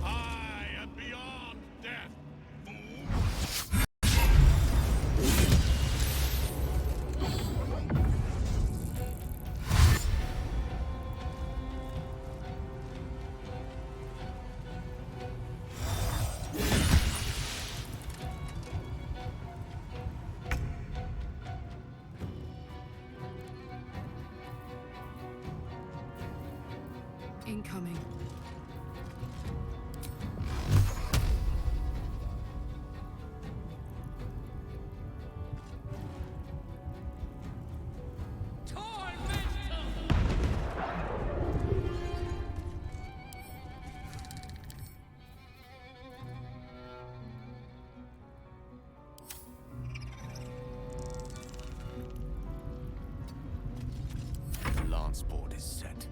I am beyond death, fool!
Incoming.
The lance board is set.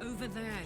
Over there.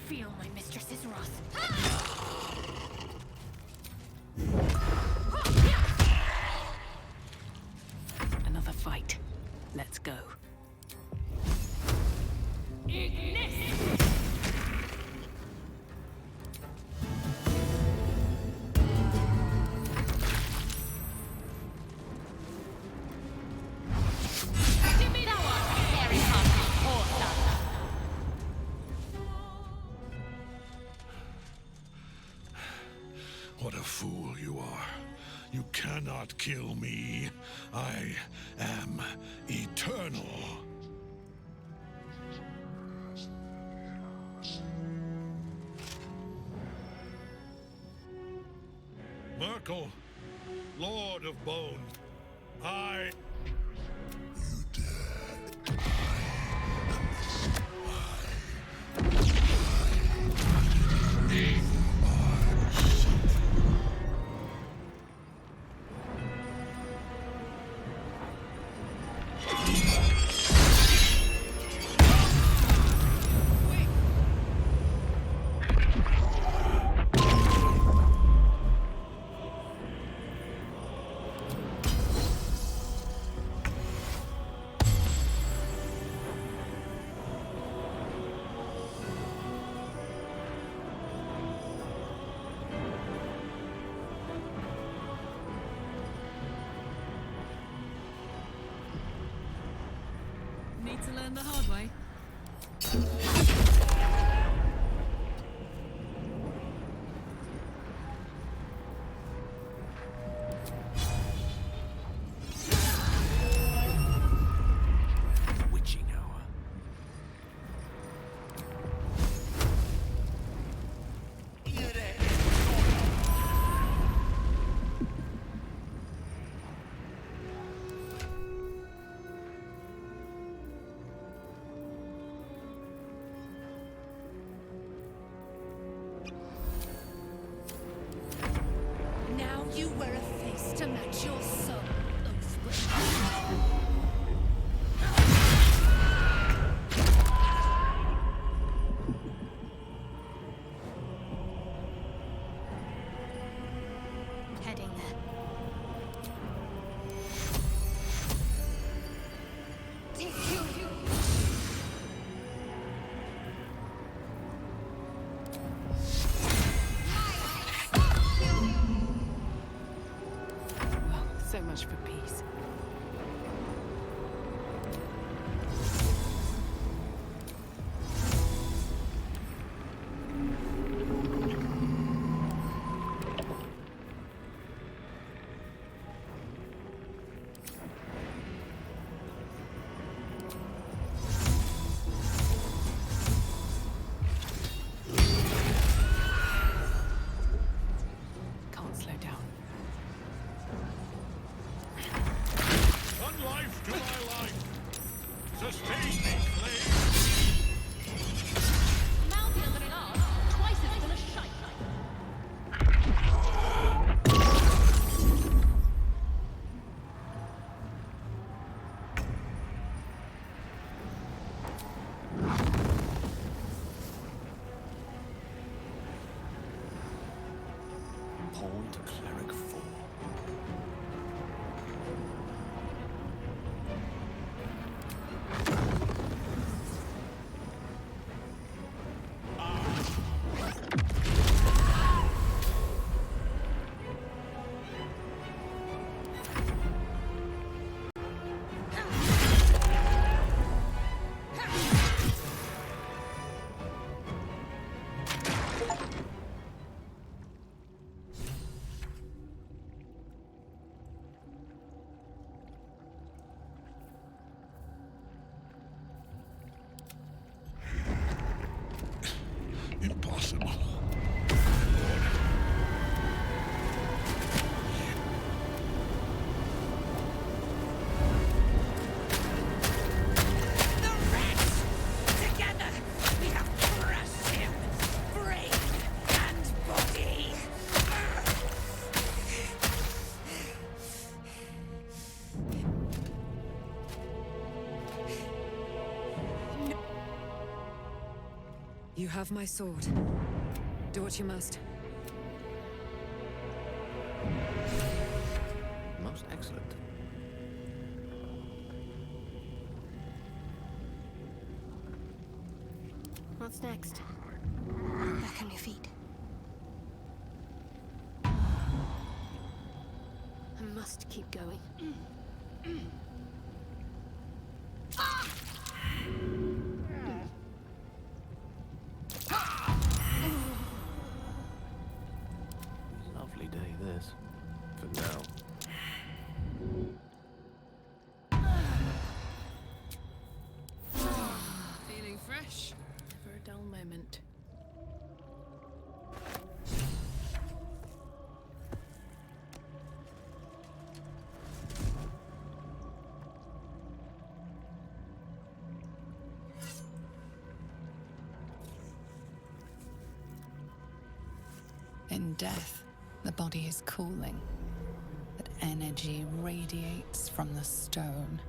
Feel my mistress's wrath.
Another fight. Let's go.
What a fool you are. You cannot kill me. I am eternal. Merkel, Lord of Bone, I...
Need to learn the hard way.
Witching hour.
Now you wear a face to match your soul, Oathbreaker. Heading there.
So much for peace. Can't slow down.
appalled cleric for?
Impossible.
The rats! Together, we have crushed him, brain and body.
You have my sword. Do what you must.
Most excellent.
What's next? Back on your feet. I must keep going.
Lovely day, this. For now.
Feeling fresh? Never a dull moment.
In death, the body is cooling, but energy radiates from the stone.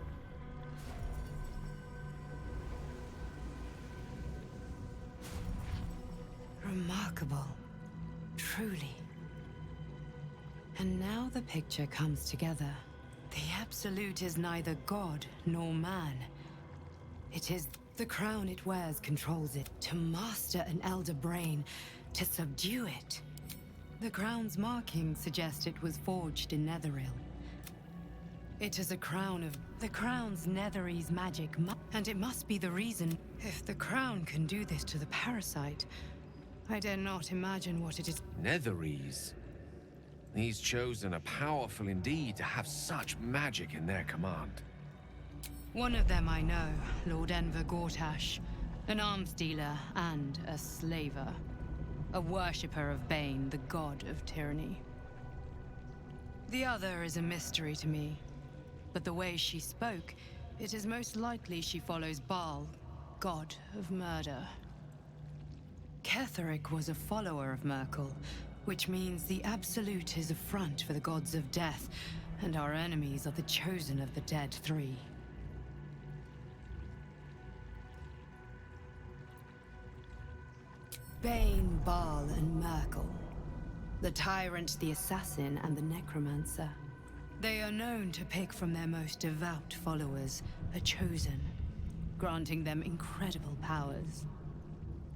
Remarkable. Truly. And now the picture comes together. The Absolute is neither god nor man. It is the crown it wears controls it. To master an elder brain, to subdue it. The crown's markings suggest it was forged in Netheril. It is a crown of the crown's Netherese magic, and it must be the reason. If the crown can do this to the parasite, I dare not imagine what it is.
Netherese. These chosen are powerful indeed to have such magic in their command.
One of them I know, Lord Enver Gortash, an arms dealer and a slaver. A worshipper of Bane, the god of tyranny. The other is a mystery to me, but the way she spoke, it is most likely she follows Baal, god of murder. Ketheric was a follower of Merkel, which means the Absolute is a front for the gods of death, and our enemies are the chosen of the Dead Three. Bane, Baal, and Merkel. The tyrant, the assassin, and the necromancer. They are known to pick from their most devout followers a chosen, granting them incredible powers.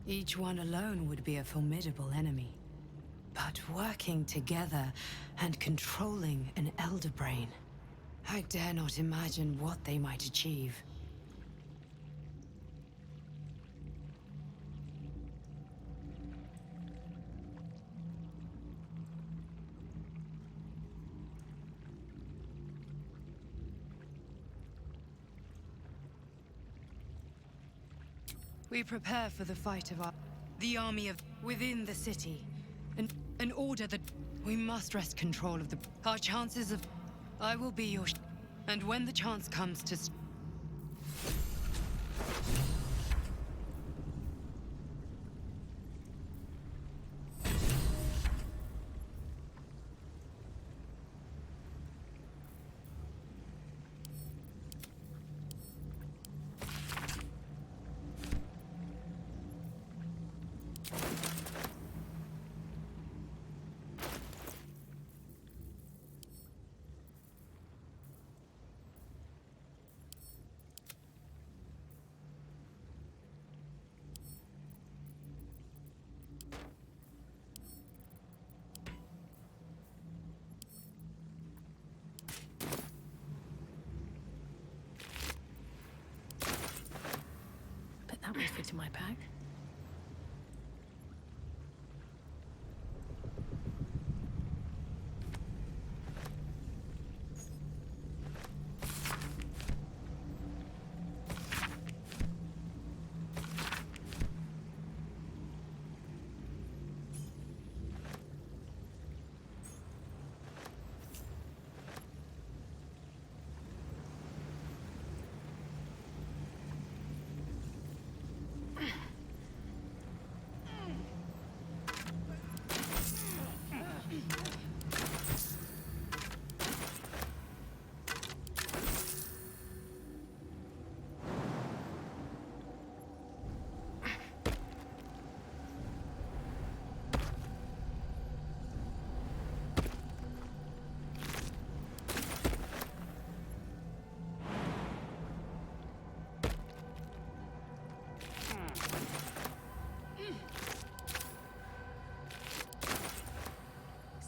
Each one alone would be a formidable enemy. But working together and controlling an elder brain, I dare not imagine what they might achieve. We prepare for the fight of the army of within the city, and order that we must wrest control of our chances of. I will be your, and when the chance comes to.
to my pack.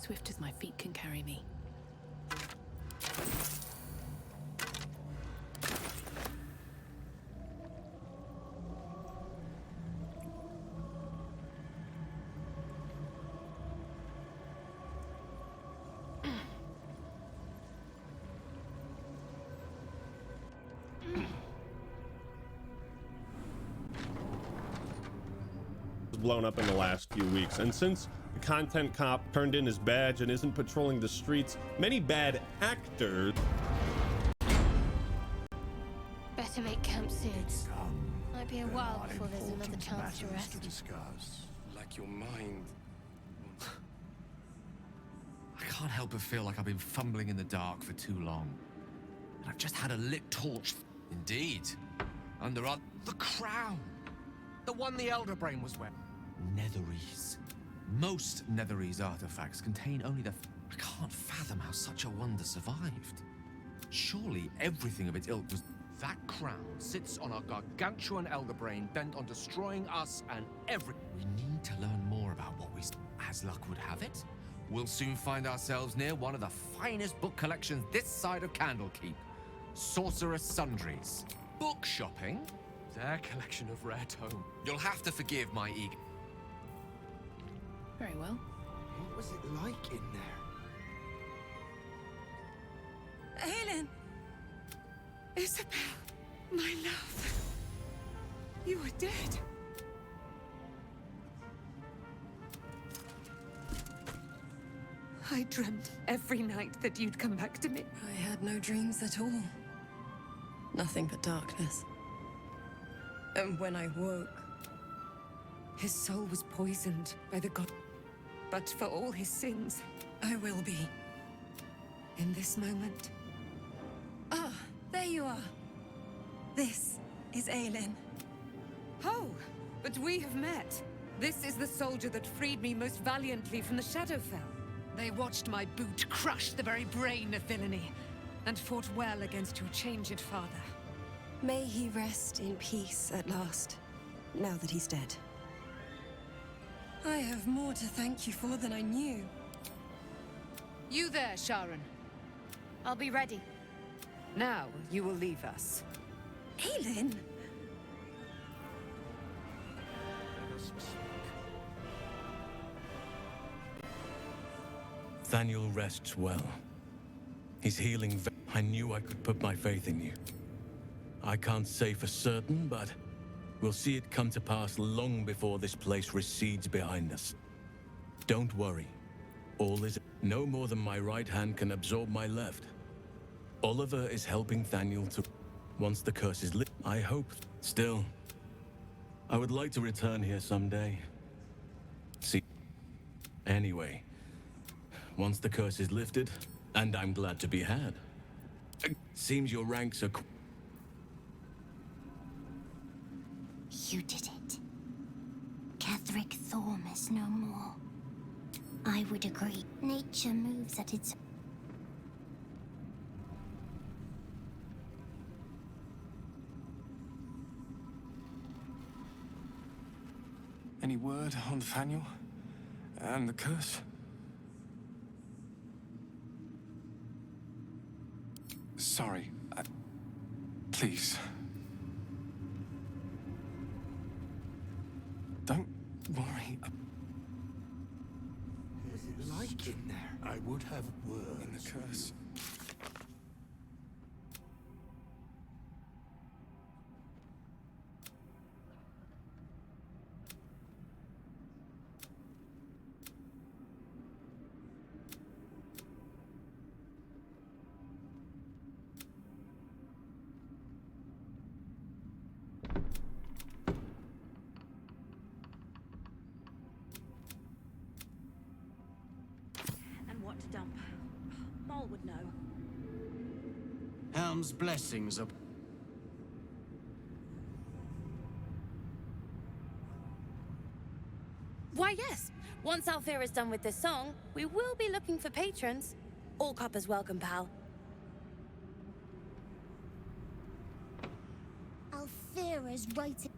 Swift as my feet can carry me.
Blown up in the last few weeks, and since the content cop turned in his badge and isn't patrolling the streets, many bad actors
Better make camp soon. Might be a while before there's another chance to rest.
Like your mind. I can't help but feel like I've been fumbling in the dark for too long. And I've just had a lit torch. Indeed. Under the crown. The one the Elder Brain was wearing. Netherese. Most Netherese artifacts contain only the... I can't fathom how such a wonder survived. Surely everything of its ilk was... That crown sits on a gargantuan Elder Brain bent on destroying us and every... We need to learn more about what we... As luck would have it, we'll soon find ourselves near one of the finest book collections this side of Candlekeep. Sorcerous Sundries. Book shopping? Their collection of rare tome. You'll have to forgive my eager...
Very well.
What was it like in there?
Aelin! Isabel, my love. You are dead. I dreamt every night that you'd come back to me.
I had no dreams at all. Nothing but darkness. And when I woke...
His soul was poisoned by the god. But for all his sins,
I will be.
In this moment...
Ah, there you are. This is Aelin.
Oh, but we have met. This is the soldier that freed me most valiantly from the Shadowfell. They watched my boot crush the very brain of villainy, and fought well against your changed father.
May he rest in peace at last, now that he's dead. I have more to thank you for than I knew.
You there, Sharon.
I'll be ready.
Now you will leave us.
Aelin!
Thaniel rests well. He's healing. I knew I could put my faith in you. I can't say for certain, but we'll see it come to pass long before this place recedes behind us. Don't worry. All is no more than my right hand can absorb my left. Oliver is helping Thaniel to... Once the curse is lit, I hope. Still, I would like to return here someday. See... Anyway, once the curse is lifted, and I'm glad to be had. Seems your ranks are...
You did it. Ketheric Thorm is no more. I would agree. Nature moves at its...
Any word on Thaniel? And the curse? Sorry. Please. something was it like in there?
I would have words.
In the curse.
And what to dump. Mole would know.
Helm's blessings up.
Why, yes. Once Alfira is done with this song, we will be looking for patrons. All coppers welcome, pal.
Alfira's writing.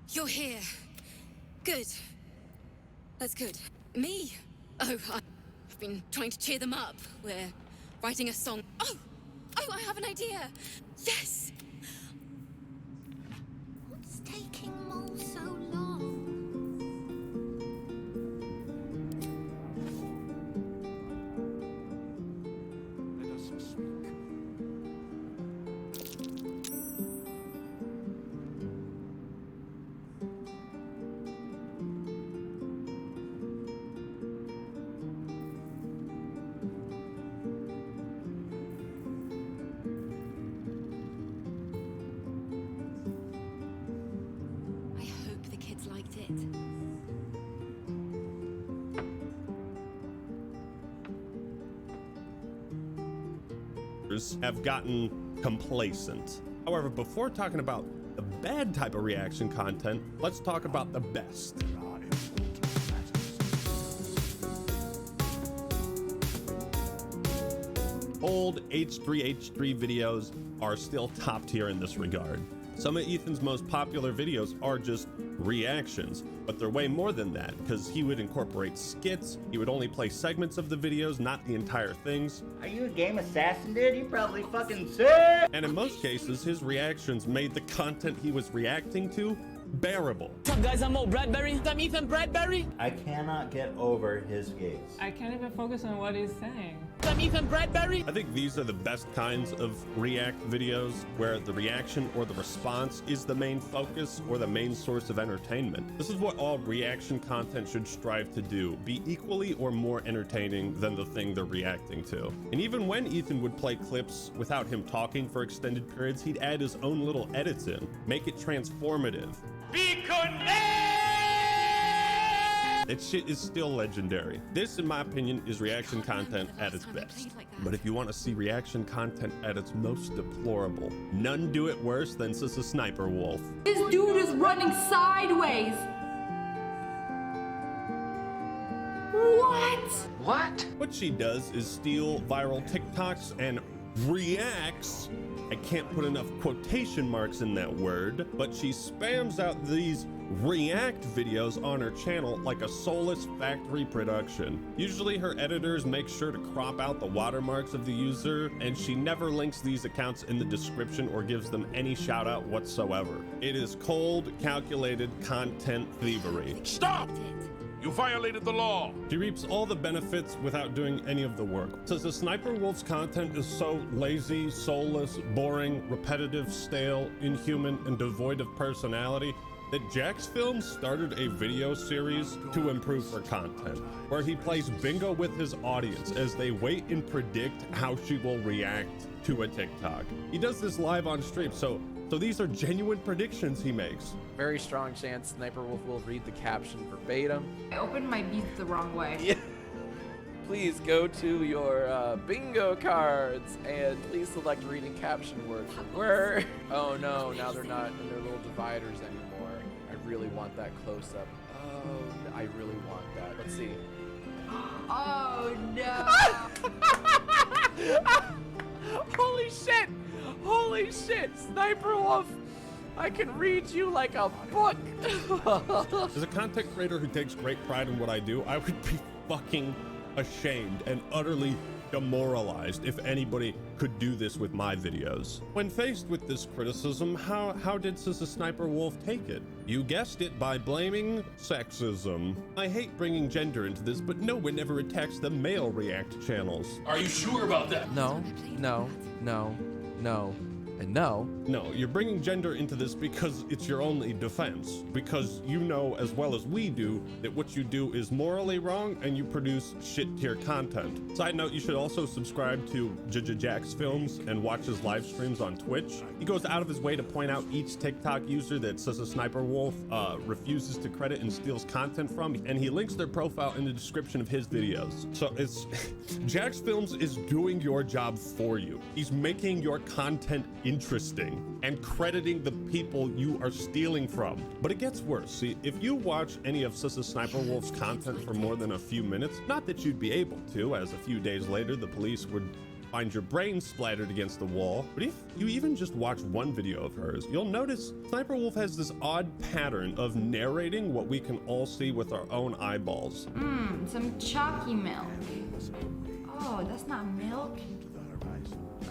You're here. Good. That's good. Me? Oh, I've been trying to cheer them up. We're writing a song. Oh, I have an idea. Yes!
What's taking Mole so long?
Let us speak.
I hope the kids liked it.
Have gotten complacent. However, before talking about the bad type of reaction content, let's talk about the best. Old H3H3 videos are still top tier in this regard. Some of Ethan's most popular videos are just reactions, but they're way more than that because he would incorporate skits, he would only play segments of the videos, not the entire things.
Are you a game assassin, dude? You probably fucking suck!
And in most cases, his reactions made the content he was reacting to bearable.
What's up, guys? I'm Mo Bradbury. I'm Ethan Bradbury.
I cannot get over his gaze.
I can't even focus on what he's saying.
I'm Ethan Bradbury.
I think these are the best kinds of react videos where the reaction or the response is the main focus or the main source of entertainment. This is what all reaction content should strive to do, be equally or more entertaining than the thing they're reacting to. And even when Ethan would play clips without him talking for extended periods, he'd add his own little edits in, make it transformative.
Be connected!
That shit is still legendary. This, in my opinion, is reaction content at its best. But if you want to see reaction content at its most deplorable, none do it worse than Sissa Sniper Wolf.
This dude is running sideways. What?
What? What she does is steal viral TikToks and reacts. I can't put enough quotation marks in that word, but she spams out these react videos on her channel like a soulless factory production. Usually her editors make sure to crop out the watermarks of the user, and she never links these accounts in the description or gives them any shout out whatsoever. It is cold, calculated content thievery.
Stop! You violated the law!
She reaps all the benefits without doing any of the work. Since the Sniper Wolf's content is so lazy, soulless, boring, repetitive, stale, inhuman, and devoid of personality, that Jack's Film started a video series to improve her content, where he plays bingo with his audience as they wait and predict how she will react to a TikTok. He does this live on stream, so these are genuine predictions he makes.
Very strong chance Sniper Wolf will read the caption verbatim.
I opened my beats the wrong way.
Yeah. Please go to your bingo cards and please select reading caption word from word. Oh no, now they're not in their little dividers anymore. I really want that close up. Oh, I really want that. Let's see.
Oh no!
Holy shit! Holy shit! Sniper Wolf! I can read you like a book!
As a content creator who takes great pride in what I do, I would be fucking ashamed and utterly demoralized if anybody could do this with my videos. When faced with this criticism, how did Sister Sniper Wolf take it? You guessed it, by blaming sexism. I hate bringing gender into this, but no one ever attacks the male React channels.
Are you sure about that?
No, no, no, no, and no.
No, you're bringing gender into this because it's your only defense. Because you know as well as we do that what you do is morally wrong and you produce shit tier content. Side note, you should also subscribe to Jack's Films and watch his live streams on Twitch. He goes out of his way to point out each TikTok user that Sister Sniper Wolf refuses to credit and steals content from, and he links their profile in the description of his videos. So it's Jack's Films is doing your job for you. He's making your content interesting and crediting the people you are stealing from. But it gets worse. See, if you watch any of Sister Sniper Wolf's content for more than a few minutes, not that you'd be able to, as a few days later the police would find your brain splattered against the wall, but if you even just watch one video of hers, you'll notice Sniper Wolf has this odd pattern of narrating what we can all see with our own eyeballs.
Some chalky milk. Oh, that's not milk.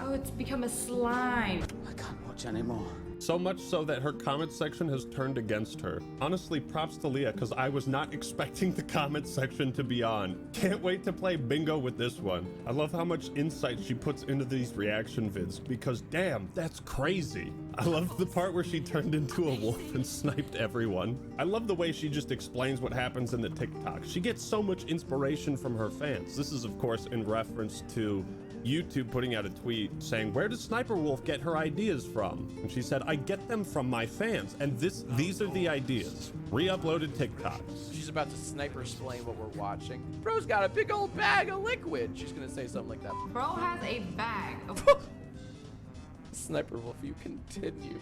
Oh, it's become a slime.
I can't watch anymore.
So much so that her comment section has turned against her. Honestly, props to Leah, because I was not expecting the comment section to be on. Can't wait to play bingo with this one. I love how much insight she puts into these reaction vids, because damn, that's crazy. I love the part where she turned into a wolf and sniped everyone. I love the way she just explains what happens in the TikTok. She gets so much inspiration from her fans. This is, of course, in reference to YouTube putting out a tweet saying, where does Sniper Wolf get her ideas from? And she said, I get them from my fans, and these are the ideas. Re-uploaded TikToks.
She's about to sniper explain what we're watching. Bro's got a big old bag of liquid. She's gonna say something like that.
Bro has a bag of
Sniper Wolf, you continue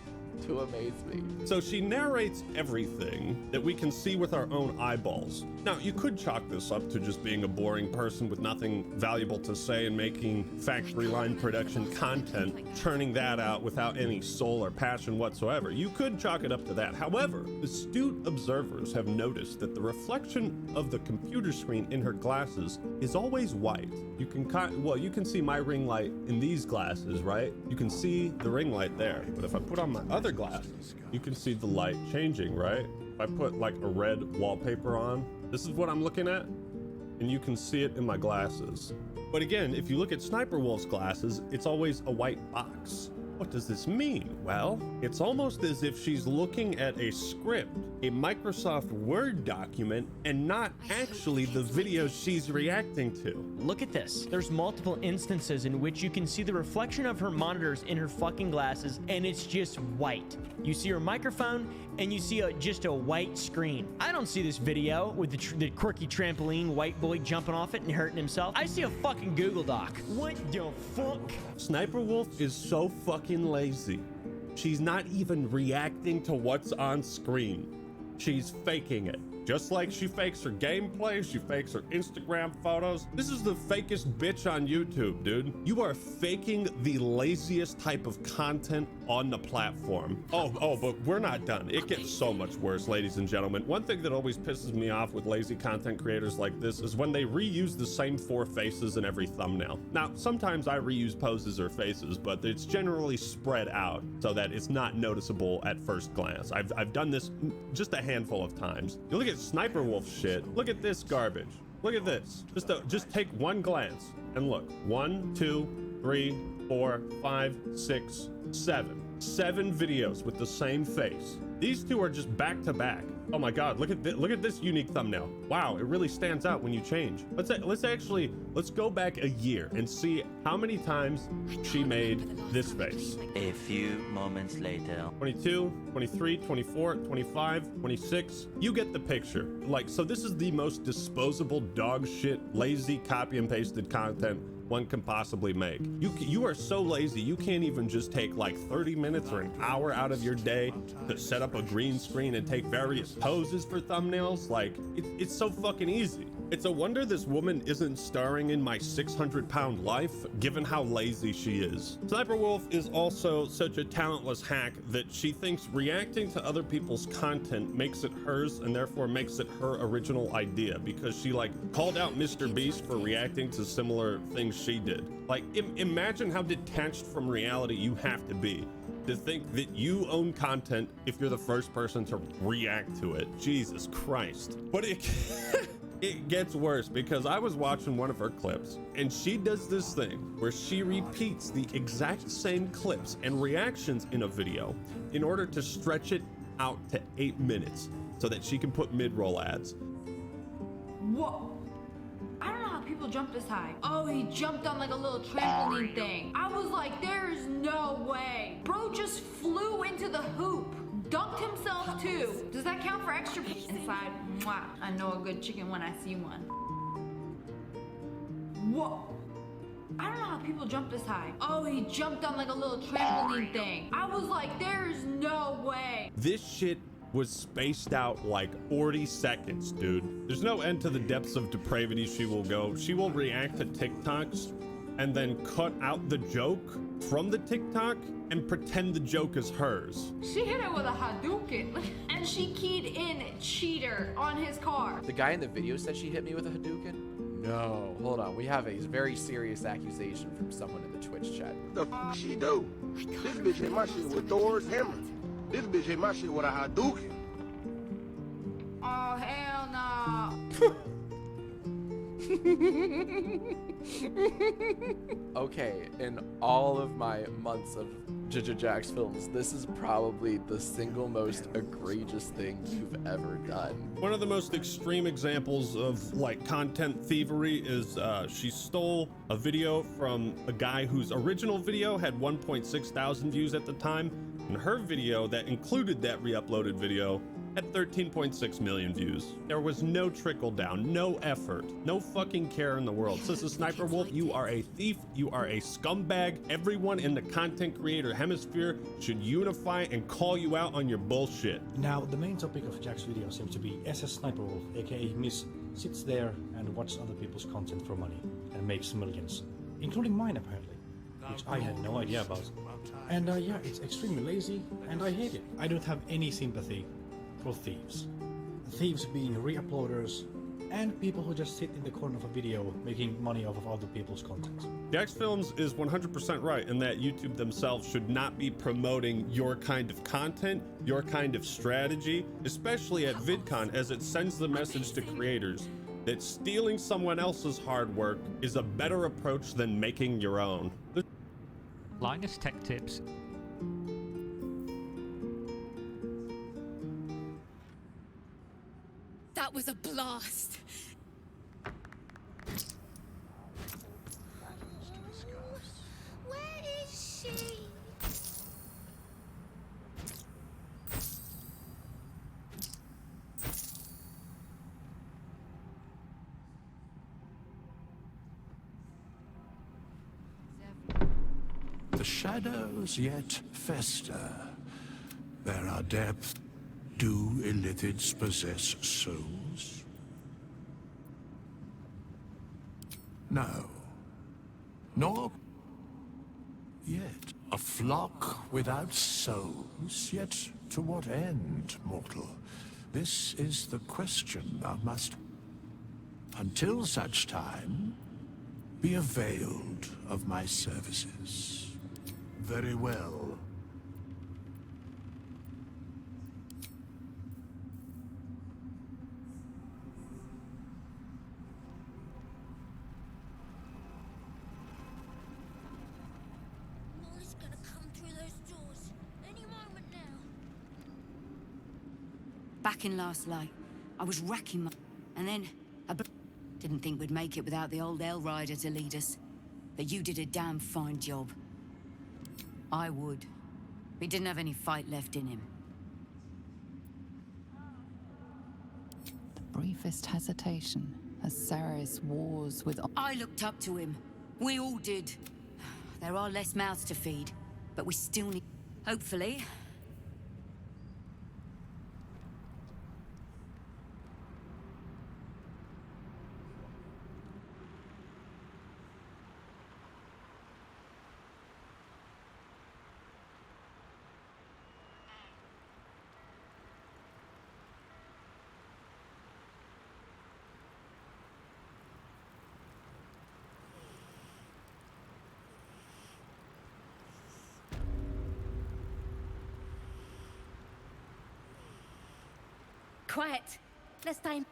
to amaze me.
So she narrates everything that we can see with our own eyeballs. Now, you could chalk this up to just being a boring person with nothing valuable to say and making factory line production content, churning that out without any soul or passion whatsoever. You could chalk it up to that. However, astute observers have noticed that the reflection of the computer screen in her glasses is always white. You can see my ring light in these glasses, right? You can see the ring light there. But if I put on my other glasses, you can see the light changing, right? If I put like a red wallpaper on, this is what I'm looking at, and you can see it in my glasses. But again, if you look at Sniper Wolf's glasses, it's always a white box. What does this mean? Well, it's almost as if she's looking at a script, a Microsoft Word document, and not actually the video she's reacting to.
Look at this. There's multiple instances in which you can see the reflection of her monitors in her fucking glasses, and it's just white. You see her microphone, and you see just a white screen. I don't see this video with the quirky trampoline white boy jumping off it and hurting himself. I see a fucking Google Doc. What the fuck?
Sniper Wolf is so fucking lazy. She's not even reacting to what's on screen. She's faking it. Just like she fakes her gameplay, she fakes her Instagram photos. This is the fakest bitch on YouTube, dude. You are faking the laziest type of content on the platform. Oh, but we're not done. It gets so much worse, ladies and gentlemen. One thing that always pisses me off with lazy content creators like this is when they reuse the same 4 faces in every thumbnail. Now, sometimes I reuse poses or faces, but it's generally spread out so that it's not noticeable at first glance. I've done this just a handful of times. You look at Sniper Wolf shit. Look at this garbage. Look at this. Just take one glance and look. 1, 2, 3, 4, 5, 6, 7. 7 videos with the same face. These two are just back to back. Oh my god, look at this unique thumbnail. Wow, it really stands out when you change. Let's go back a year and see how many times she made this face.
A few moments later.
22, 23, 24, 25, 26. You get the picture. So this is the most disposable dog shit, lazy copy and pasted content one can possibly make. You are so lazy, you can't even just take like 30 minutes or an hour out of your day to set up a green screen and take various poses for thumbnails. Like, it's so fucking easy. It's a wonder this woman isn't starring in my 600-pound life, given how lazy she is. Sniper Wolf is also such a talentless hack that she thinks reacting to other people's content makes it hers and therefore makes it her original idea, because she like called out Mr. Beast for reacting to similar things she did. Like, imagine how detached from reality you have to be to think that you own content if you're the first person to react to it. Jesus Christ. But it gets worse, because I was watching one of her clips and she does this thing where she repeats the exact same clips and reactions in a video in order to stretch it out to 8 minutes so that she can put mid-roll ads.
What? I don't know how people jump this high. Oh, he jumped on like a little trampoline thing. I was like, there's no way. Bro just flew into the hoop. Dunked himself too. Does that count for extra inside? Mwah. I know a good chicken when I see one. What? I don't know how people jump this high. Oh, he jumped on like a little trampoline thing. I was like, there's no way.
This shit was spaced out like 40 seconds, dude. There's no end to the depths of depravity she will go. She will react to TikToks and then cut out the joke from the TikTok and pretend the joke is hers.
She hit it with a Hadouken, and she keyed in cheater on his car.
The guy in the video said she hit me with a Hadouken? No. Hold on, we have a very serious accusation from someone in the Twitch chat.
The f she do? This bitch hit my shit with Thor's hammer. This bitch hit my shit with a Hadouken.
Oh, hell no.
Okay, in all of my months of Jack's films, this is probably the single most egregious thing you've ever done.
One of the most extreme examples of like content thievery is she stole a video from a guy whose original video had 1.6 thousand views at the time, and her video that included that re-uploaded video had 13.6 million views. There was no trickle down, no effort, no fucking care in the world. Sister Sniper Wolf, you are a thief, you are a scumbag. Everyone in the content creator hemisphere should unify and call you out on your bullshit.
Now, the main topic of Jack's video seems to be SS Sniper Wolf, aka Miss, sits there and watches other people's content for money and makes millions, including mine apparently, which I had no idea about. And yeah, it's extremely lazy and I hate it. I don't have any sympathy for thieves. Thieves being re-uploaders and people who just sit in the corner of a video making money off of other people's content.
Jax Films is 100% right in that YouTube themselves should not be promoting your kind of content, your kind of strategy, especially at VidCon, as it sends the message to creators that stealing someone else's hard work is a better approach than making your own.
Linus Tech Tips.
That was a blast.
Where is she?
The shadows yet fester. There are depths. Do illithids possess souls? No. Nor yet a flock without souls, yet to what end, mortal? This is the question thou must. Until such time, be availed of my services. Very well.
Back in last light, I was racking my... And then, didn't think we'd make it without the old L Rider to lead us. But you did a damn fine job. I would. He didn't have any fight left in him.
The briefest hesitation as Saris wars with...
I looked up to him. We all did. There are less mouths to feed, but we still need... Hopefully...
Quiet. Let's time.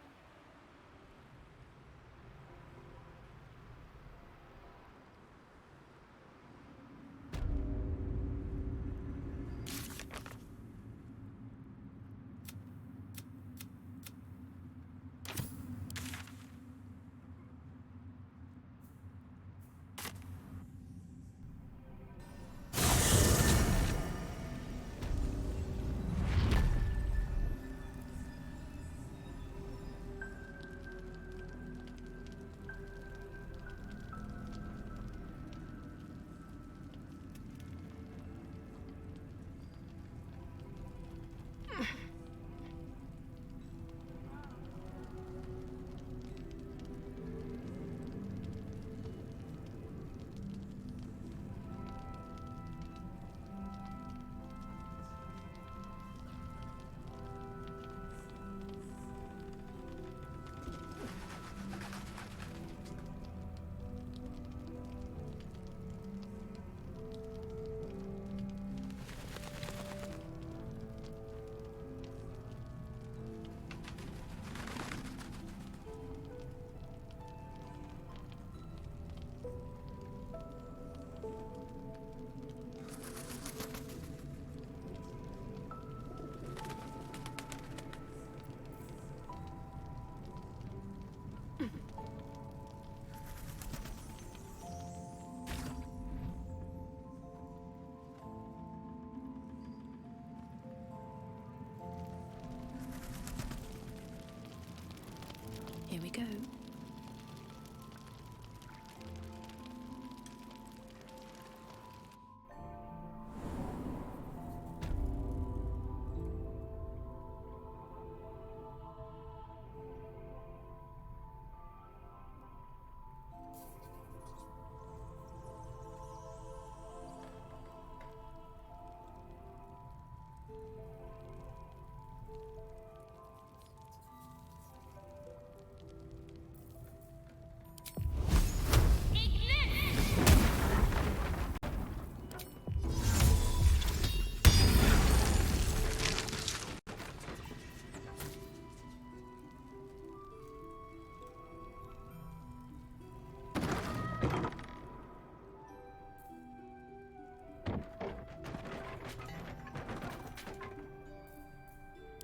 Here we go.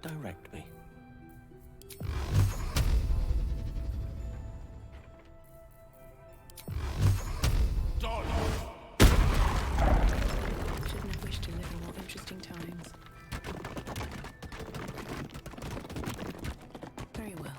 Direct me.
Shouldn't have wished to live in more interesting times. Very well.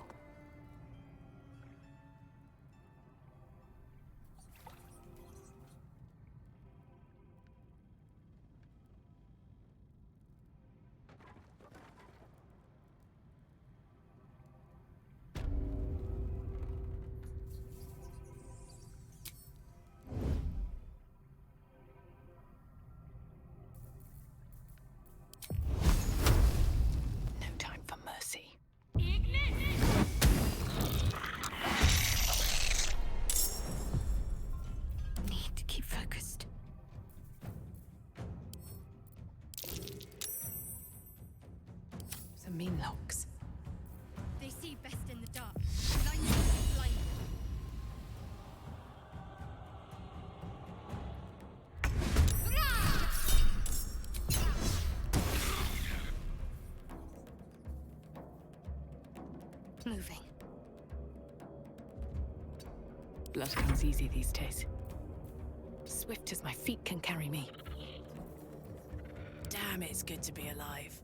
Mean locks.
They see best in the dark. Blindness is blind.
Moving. Blood comes easy these days. Swift as my feet can carry me. Damn, it's good to be alive.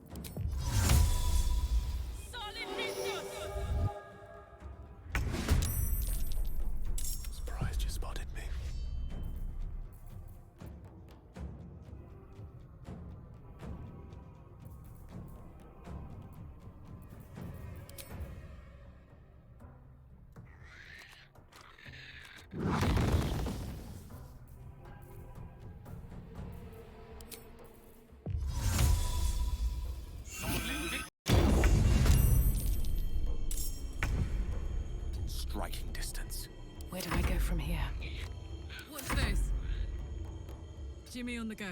Surprised you spotted me. Striking distance.
Where do I go from here?
What's this? Jimmy on the go.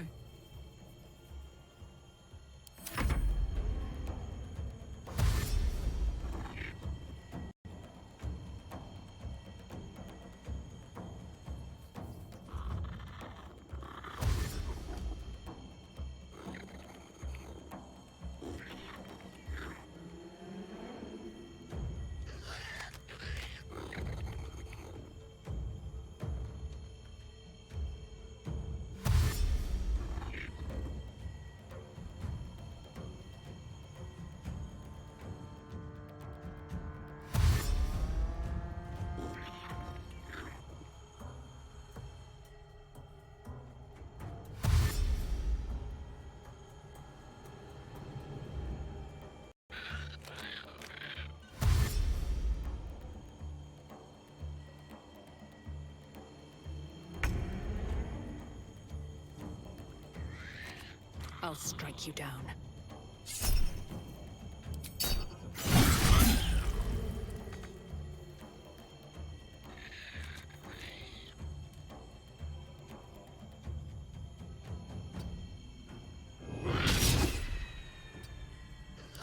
I'll strike you down.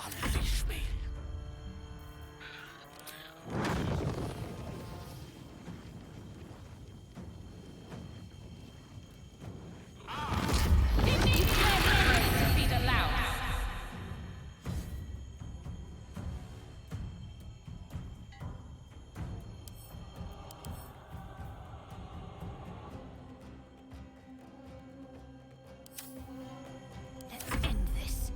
Unleash me.
Let's end this.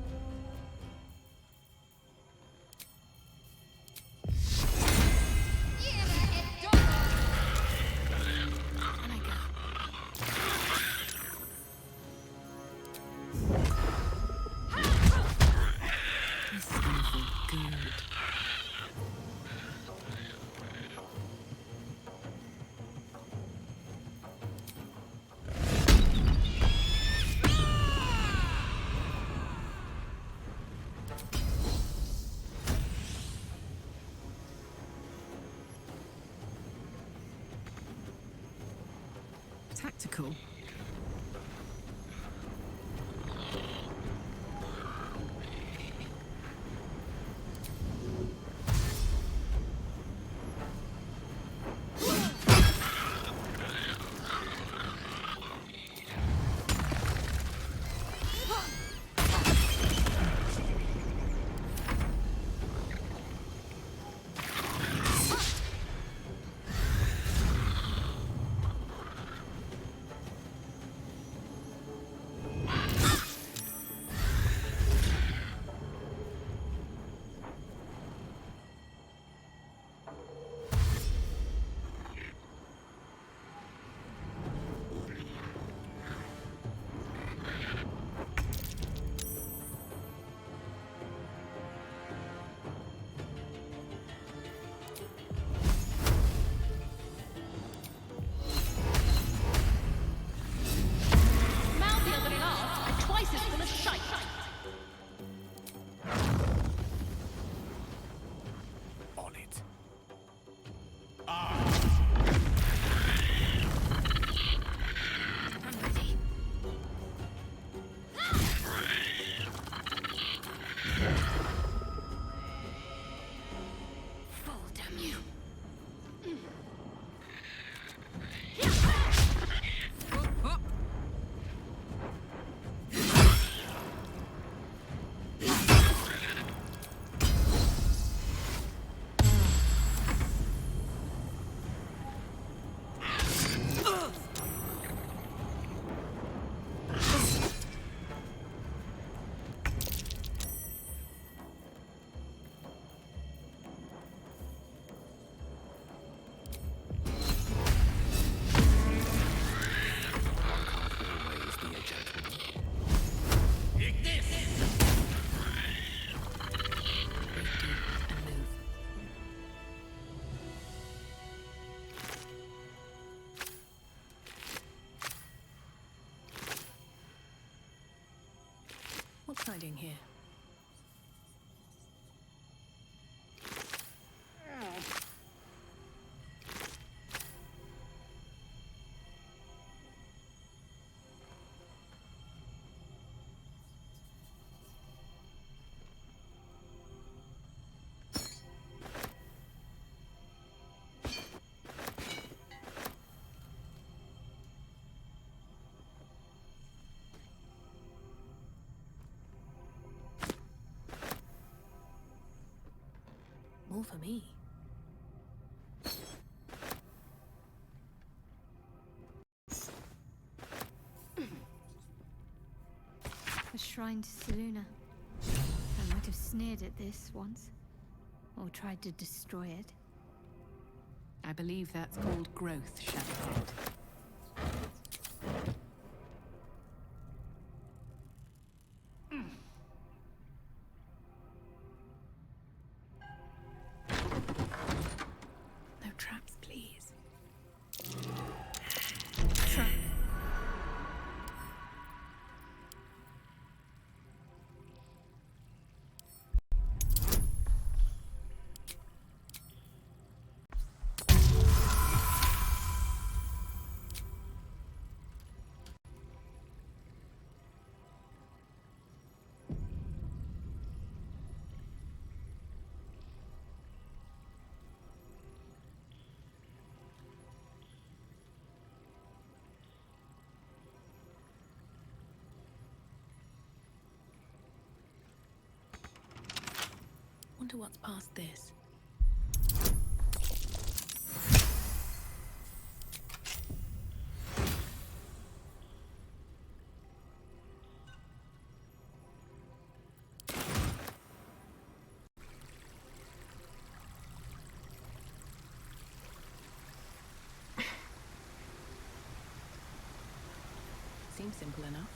This is gonna feel good. Tactical. What's hiding here? More for me.
A shrine to Seluna. I might have sneered at this once, or tried to destroy it.
I believe that's called growth, Shadowhead. No traps, please. Trap. Wonder what's past this. Seems simple enough.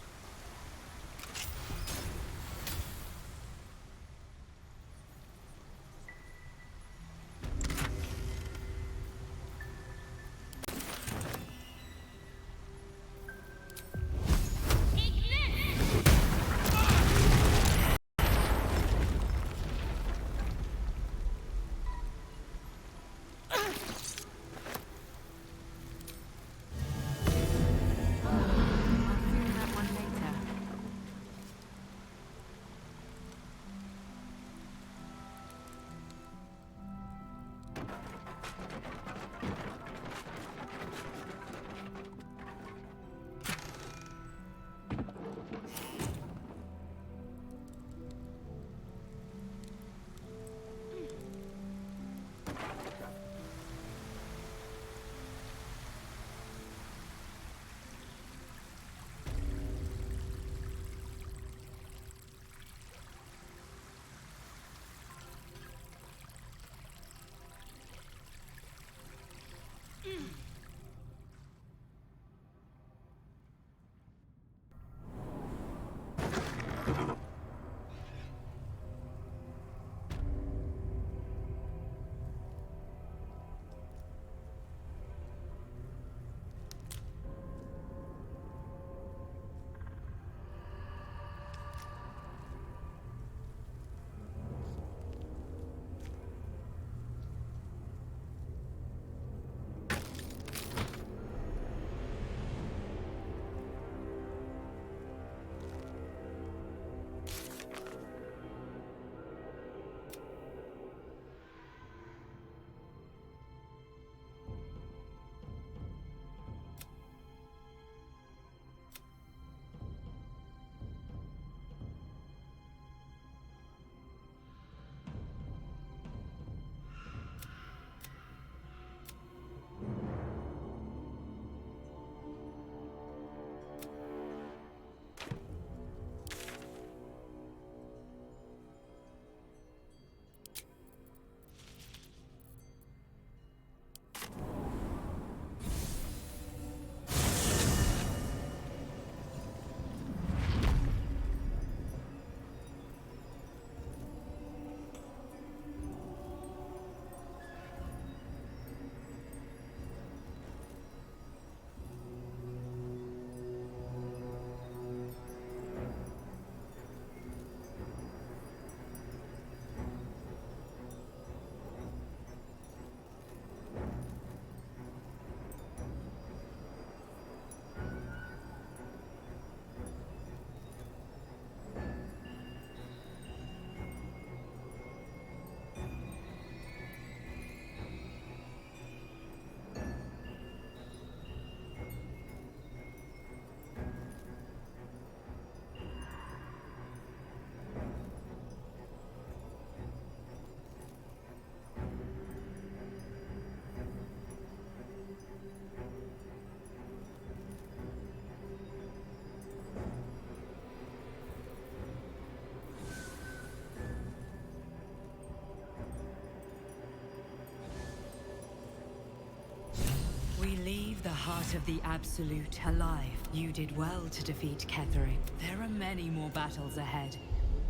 We leave the heart of the Absolute alive. You did well to defeat Ketheric. There are many more battles ahead,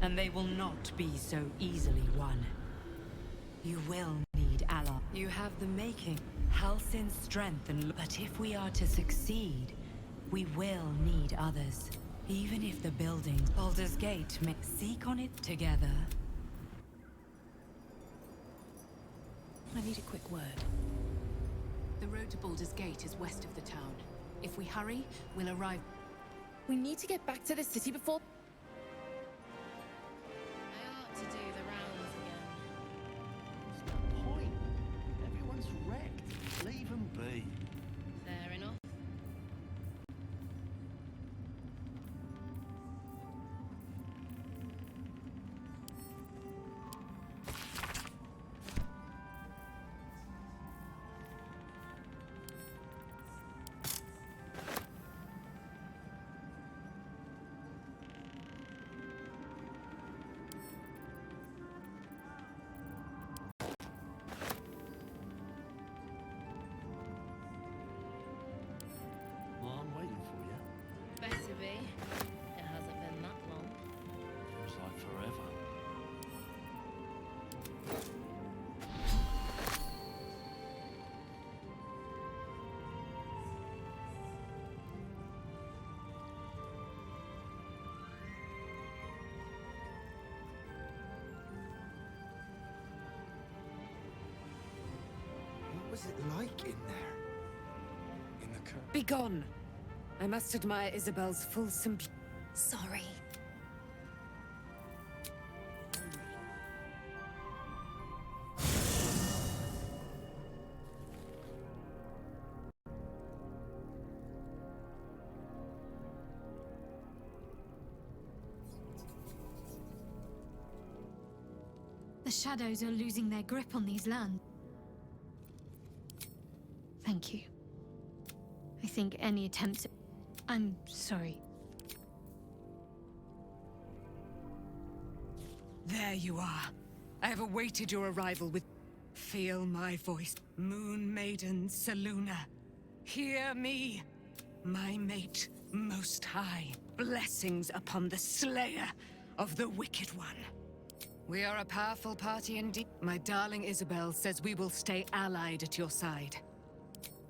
and they will not be so easily won. You will need allies. You have the making, Halsin's strength, and but if we are to succeed, we will need others. Even if the building, Baldur's Gate, may seek on it together.
I need a quick word. The road to Baldur's Gate is west of the town. If we hurry, we'll arrive.
We need to get back to the city before...
I ought to do the rounds again. What's the point? Everyone's wrecked. Leave them be.
Fair enough.
was it like in there? In the curtain?
Be gone! I must admire Isabel's fulsome beauty.
Sorry.
The shadows are losing their grip on these lands. Thank you. I think any attempt to... I'm sorry.
There you are. I have awaited your arrival with... Feel my voice. Moon Maiden Selûne. Hear me, my mate most high. Blessings upon the slayer of the Wicked One. We are a powerful party indeed. My darling Isabel says we will stay allied at your side.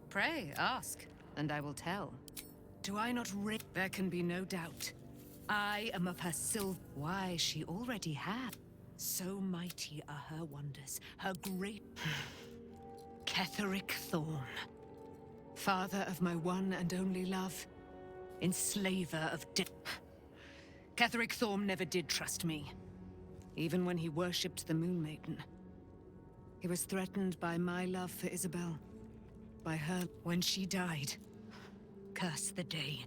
Pray, ask, and I will tell. Do I not There can be no doubt. I am of her Why, she already had. So mighty are her wonders, her great... Ketheric Thorn. Father of my one and only love. Enslaver of death. Ketheric Thorn never did trust me. Even when he worshipped the Moon Maiden. He was threatened by my love for Isabel. By her when she died. Curse the day.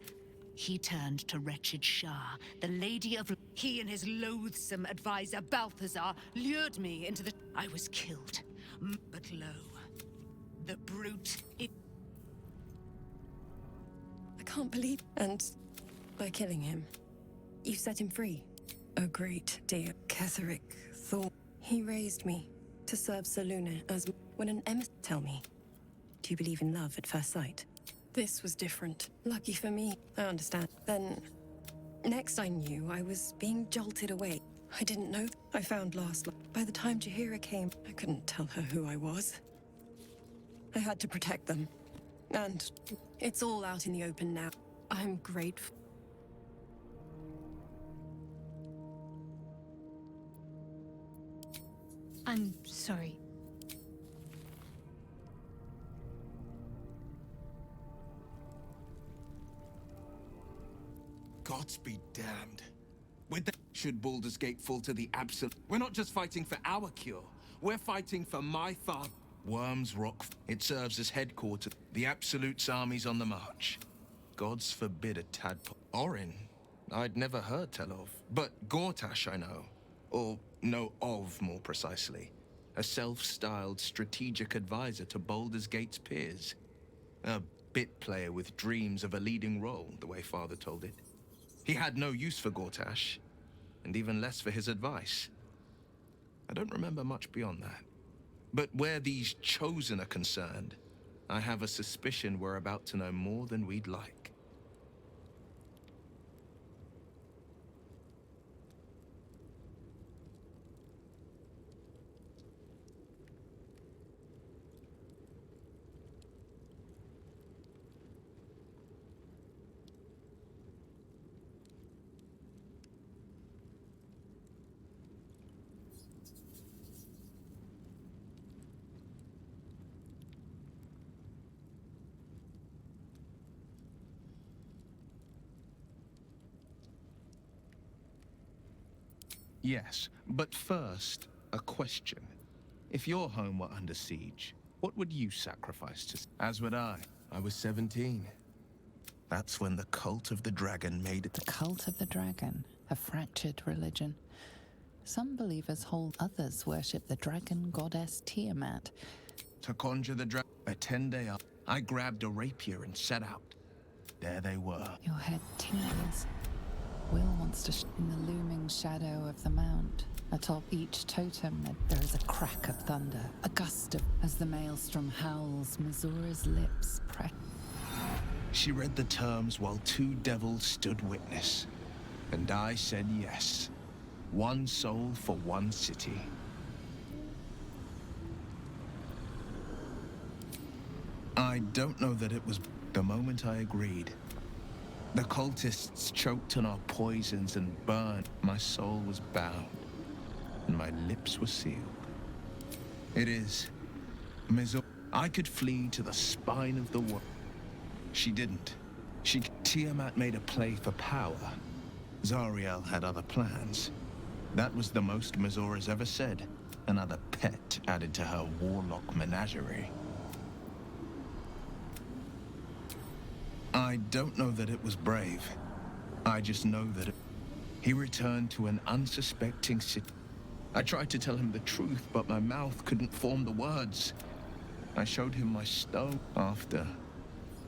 He turned to wretched Shah, the Lady of... He and his loathsome advisor Balthazar lured me into the... I was killed. But lo, the brute...
I can't believe... And by killing him, you set him free. A great dear Ketheric Thorn. He raised me to serve Selûne as... When an emissary... Tell me, do you believe in love at first sight? This was different. Lucky for me, I understand. Then, next I knew, I was being jolted away. I didn't know. I found last. By the time Jaheira came, I couldn't tell her who I was. I had to protect them. And it's all out in the open now. I'm grateful.
I'm sorry.
Gods be damned. With that, should Baldur's Gate fall to the absolute... We're not just fighting for our cure. We're fighting for my father. Worms Rock. It serves as headquarters. The Absolute's army's on the march. Gods forbid a tadpole. Orin, I'd never heard tell of. But Gortash I know. Or know of, more precisely. A self-styled strategic advisor to Baldur's Gate's peers. A bit player with dreams of a leading role, the way Father told it. He had no use for Gortash, and even less for his advice. I don't remember much beyond that. But where these Chosen are concerned, I have a suspicion we're about to know more than we'd like. Yes, but first, a question. If your home were under siege, what would you sacrifice to... As would I. I was 17. That's when the Cult of the Dragon made it...
The Cult of the Dragon, a fractured religion. Some believers hold, others worship the dragon goddess Tiamat.
To conjure the dragon, a 10-day up, I grabbed a rapier and set out. There they were.
Your head tingles. Will wants to in the looming shadow of the mount. Atop each totem, there is a crack of thunder, a gust of... As the maelstrom howls, Missoura's lips press.
She read the terms while two devils stood witness. And I said yes. One soul for one city. I don't know that it was the moment I agreed. The cultists choked on our poisons and burned. My soul was bound, and my lips were sealed. It is I could flee to the spine of the world. She didn't. Tiamat made a play for power. Zariel had other plans. That was the most Mazora's ever said. Another pet added to her warlock menagerie. I don't know that it was brave. I just know that he returned to an unsuspecting city. I tried to tell him the truth, but my mouth couldn't form the words. I showed him my stone. After,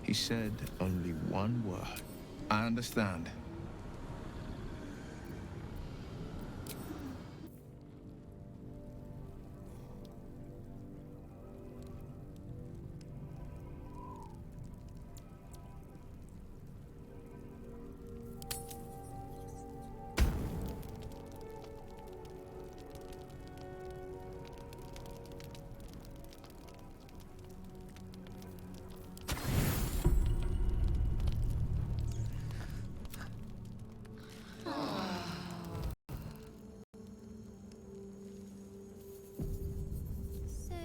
he said only one word. I understand.
So,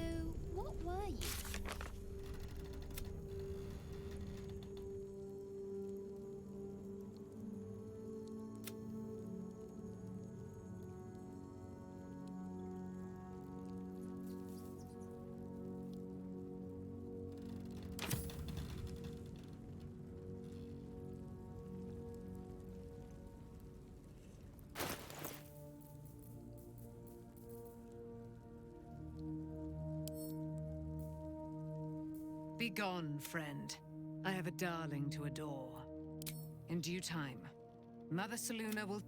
what were you?
Begone, friend. I have a darling to adore. In due time, Mother Selûne will...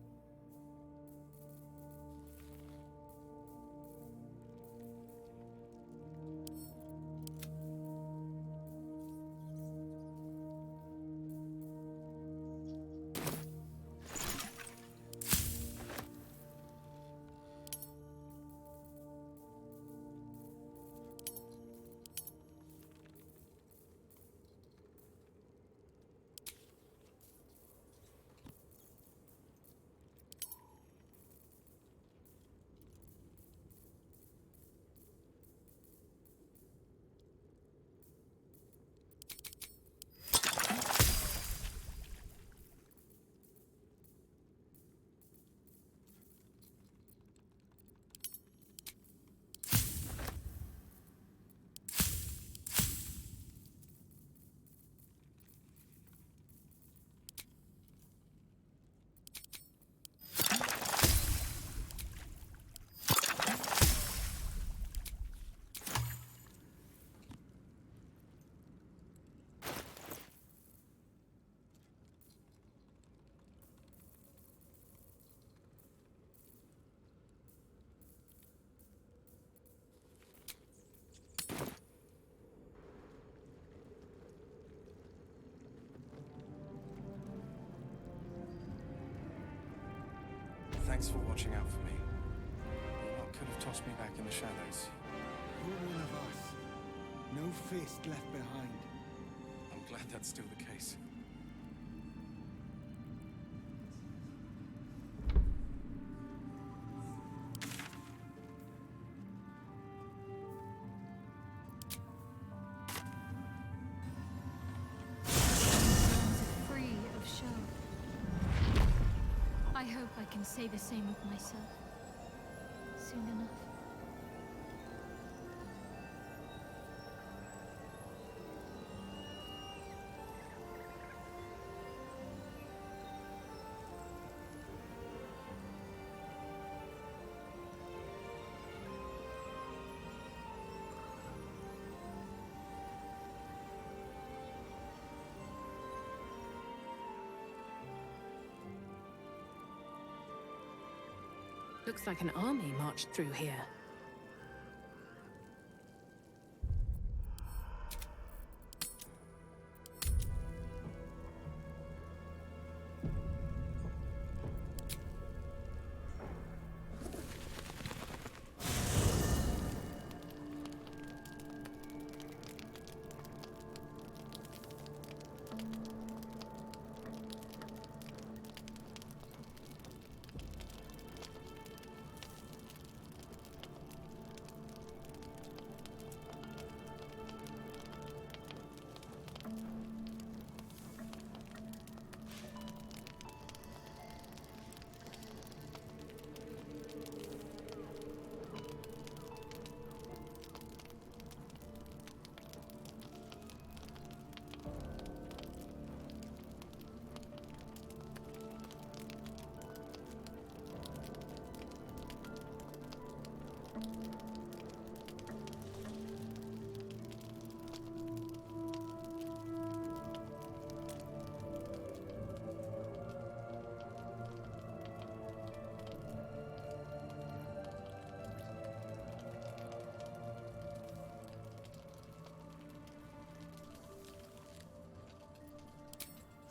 Thanks for watching out for me. What could have tossed me back in the shadows?
You're one of us. No fist left behind.
I'm glad that's still the case.
Free of show. I hope I can say the same of myself. Soon enough.
Looks like an army marched through here.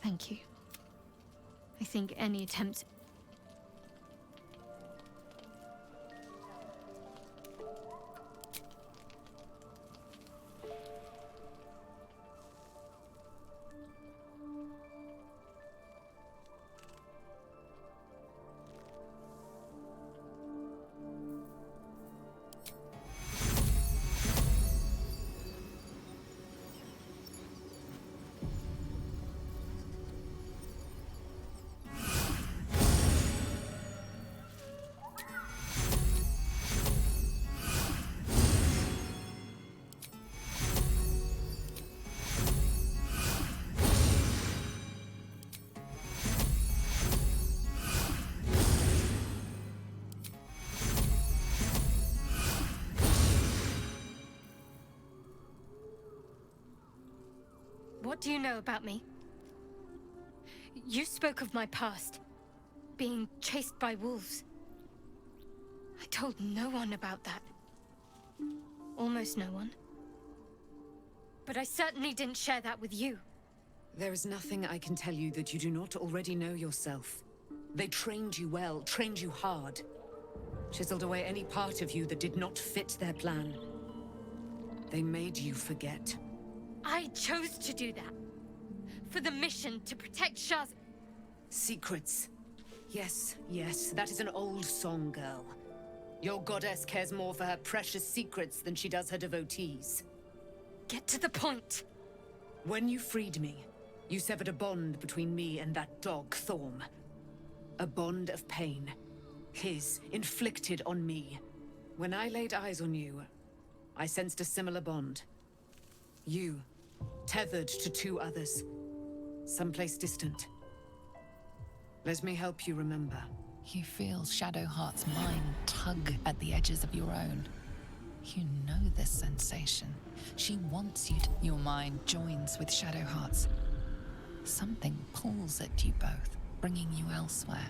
Thank you. I think any attempt... What do you know about me? You spoke of my past, being chased by wolves. I told no one about that. Almost no one. But I certainly didn't share that with you.
There is nothing I can tell you that you do not already know yourself. They trained you well, trained you hard. Chiseled away any part of you that did not fit their plan. They made you forget.
I chose to do that. For the mission to protect Shah's...
Secrets. Yes, yes, that is an old song, girl. Your goddess cares more for her precious secrets than she does her devotees.
Get to the point.
When you freed me, you severed a bond between me and that dog, Thorm. A bond of pain. His, inflicted on me. When I laid eyes on you, I sensed a similar bond. You, tethered to two others. Someplace distant. Let me help you remember.
You feel Shadowheart's mind tug at the edges of your own. You know this sensation. She wants you to... Your mind joins with Shadowheart's. Something pulls at you both, bringing you elsewhere.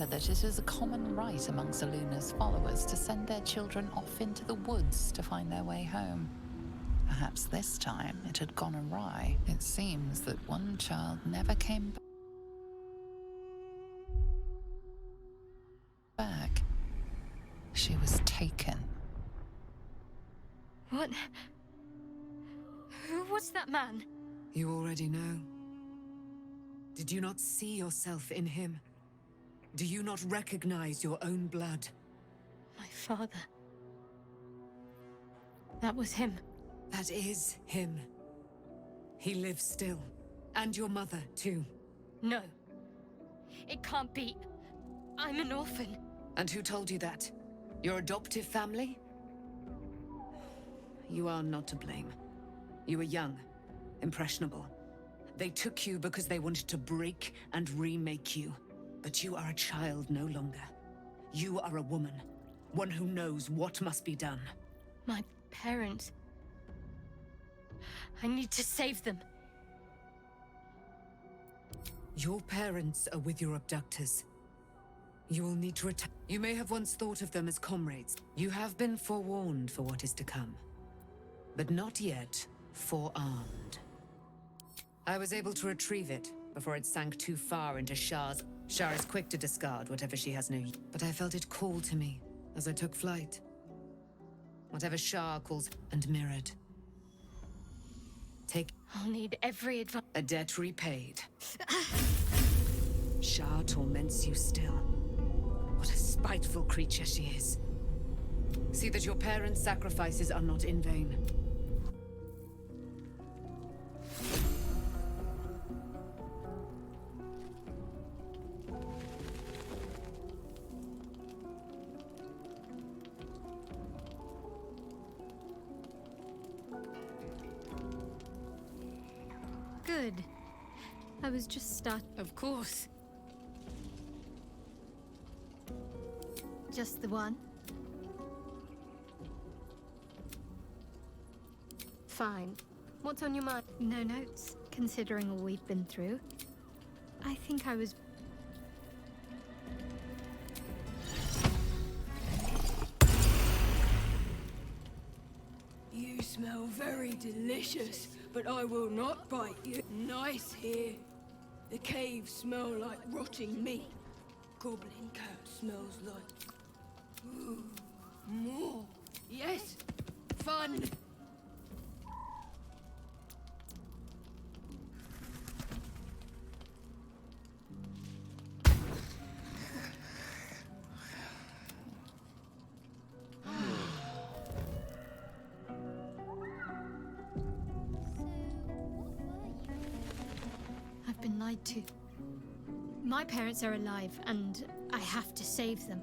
That it is a common rite among Selûne's followers to send their children off into the woods to find their way home. Perhaps this time it had gone awry. It seems that one child never came back. She was taken.
What? Who was that man?
You already know. Did you not see yourself in him? Do you not recognize your own blood?
My father. That was him.
That is him. He lives still. And your mother, too.
No. It can't be. I'm an orphan.
And who told you that? Your adoptive family? You are not to blame. You were young, impressionable. They took you because they wanted to break and remake you. But you are a child no longer. You are a woman. One who knows what must be done.
My parents... I need to save them.
Your parents are with your abductors. You will need to return. You may have once thought of them as comrades. You have been forewarned for what is to come. But not yet forearmed. I was able to retrieve it before it sank too far into Shah's. Shah is quick to discard whatever she has no use. But I felt it call to me as I took flight. Whatever Shah calls and mirrored. Take.
I'll need every advice.
A debt repaid. Shah torments you still. What a spiteful creature she is. See that your parents' sacrifices are not in vain.
Good. I was just
Of course.
Just the one? Fine. What's on your mind? No notes, considering all we've been through. I think I was...
You smell very delicious, but I will not bite you. Nice here. The caves smell like rotting meat. Goblin cat smells like... Ooh, more. Yes, fun.
I've been lied to. My parents are alive, and I have to save them.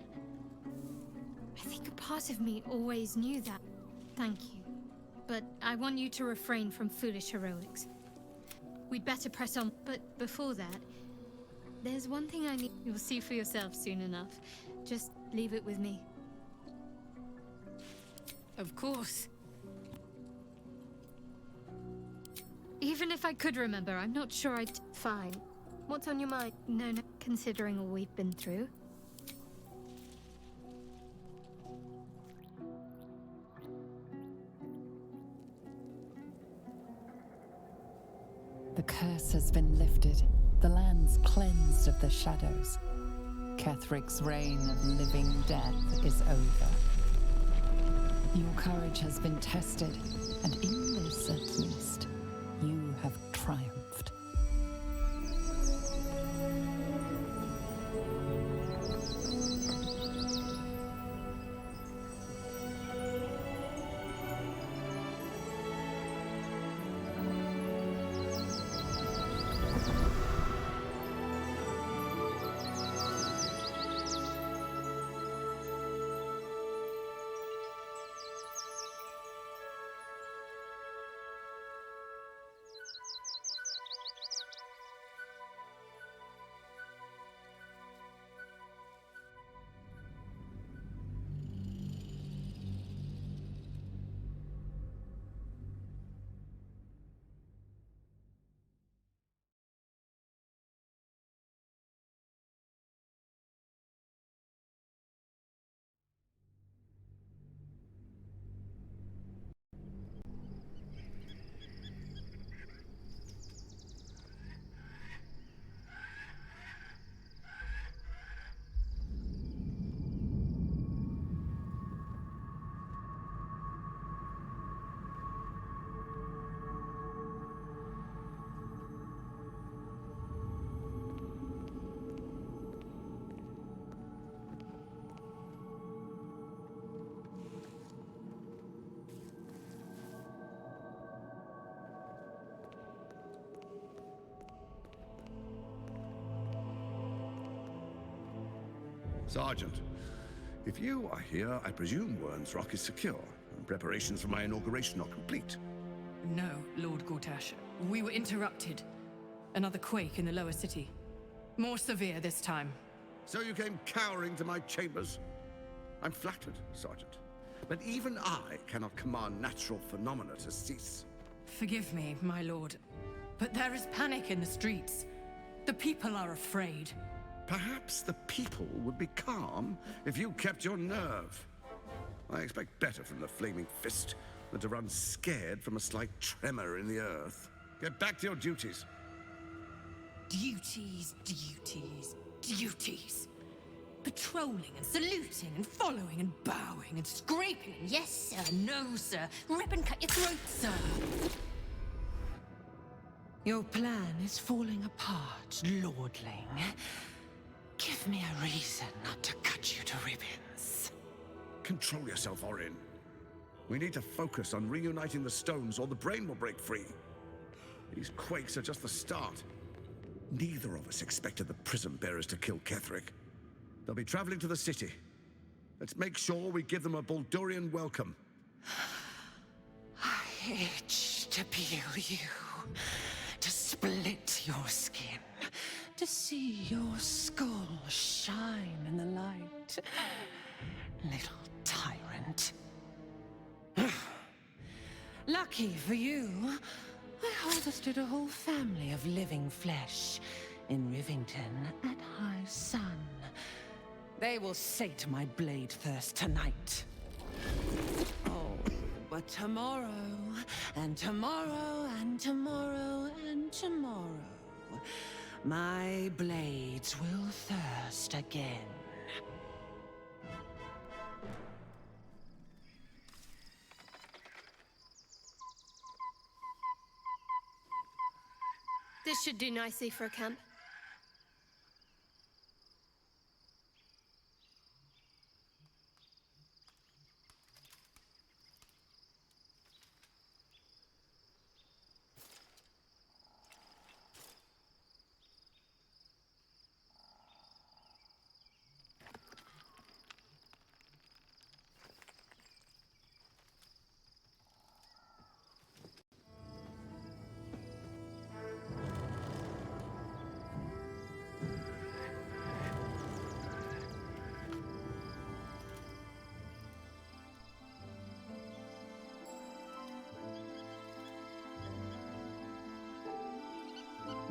I think a part of me always knew that. Thank you. But I want you to refrain from foolish heroics. We'd better press on, but before that, there's one thing I need. You'll see for yourself soon enough. Just leave it with me.
Of course.
Even if I could remember, I'm not sure I'd... Fine. What's on your mind? No, considering all we've been through.
The curse has been lifted. The land's cleansed of the shadows. Kethric's reign of living death is over. Your courage has been tested, and in this at least, you have triumphed.
Sergeant, if you are here, I presume Wyrm's Rock is secure, and preparations for my inauguration are complete.
No, Lord Gortash. We were interrupted. Another quake in the lower city. More severe this time.
So you came cowering to my chambers? I'm flattered, Sergeant. But even I cannot command natural phenomena to cease.
Forgive me, my lord. But there is panic in the streets. The people are afraid.
Perhaps the people would be calm if you kept your nerve. I expect better from the Flaming Fist than to run scared from a slight tremor in the earth. Get back to your duties.
Duties, duties, duties. Patrolling and saluting and following and bowing and scraping. Yes, sir. No, sir. Rip and cut your throat, sir. Your plan is falling apart, lordling. Give me a reason not to cut you to ribbons.
Control yourself, Orin. We need to focus on reuniting the stones or the brain will break free. These quakes are just the start. Neither of us expected the prison bearers to kill Ketheric. They'll be traveling to the city. Let's make sure we give them a Baldurian welcome.
I itch to peel you, to split your skin, to see your skull shine in the light. Little tyrant. Lucky for you, I harvested a whole family of living flesh in Rivington at high sun. They will sate my blade thirst tonight. Oh, but tomorrow, and tomorrow, and tomorrow, and tomorrow, my blades will thirst again.
This should do nicely for a camp.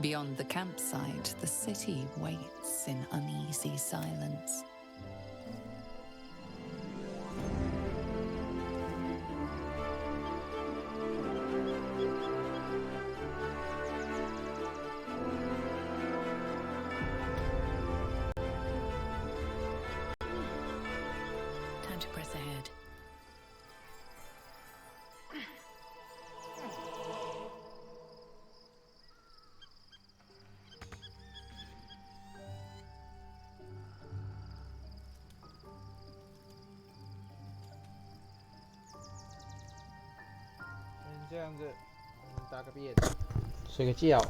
Beyond the campsite, the city waits in uneasy silence.
Time to press ahead.
这样子，打个便，睡个觉。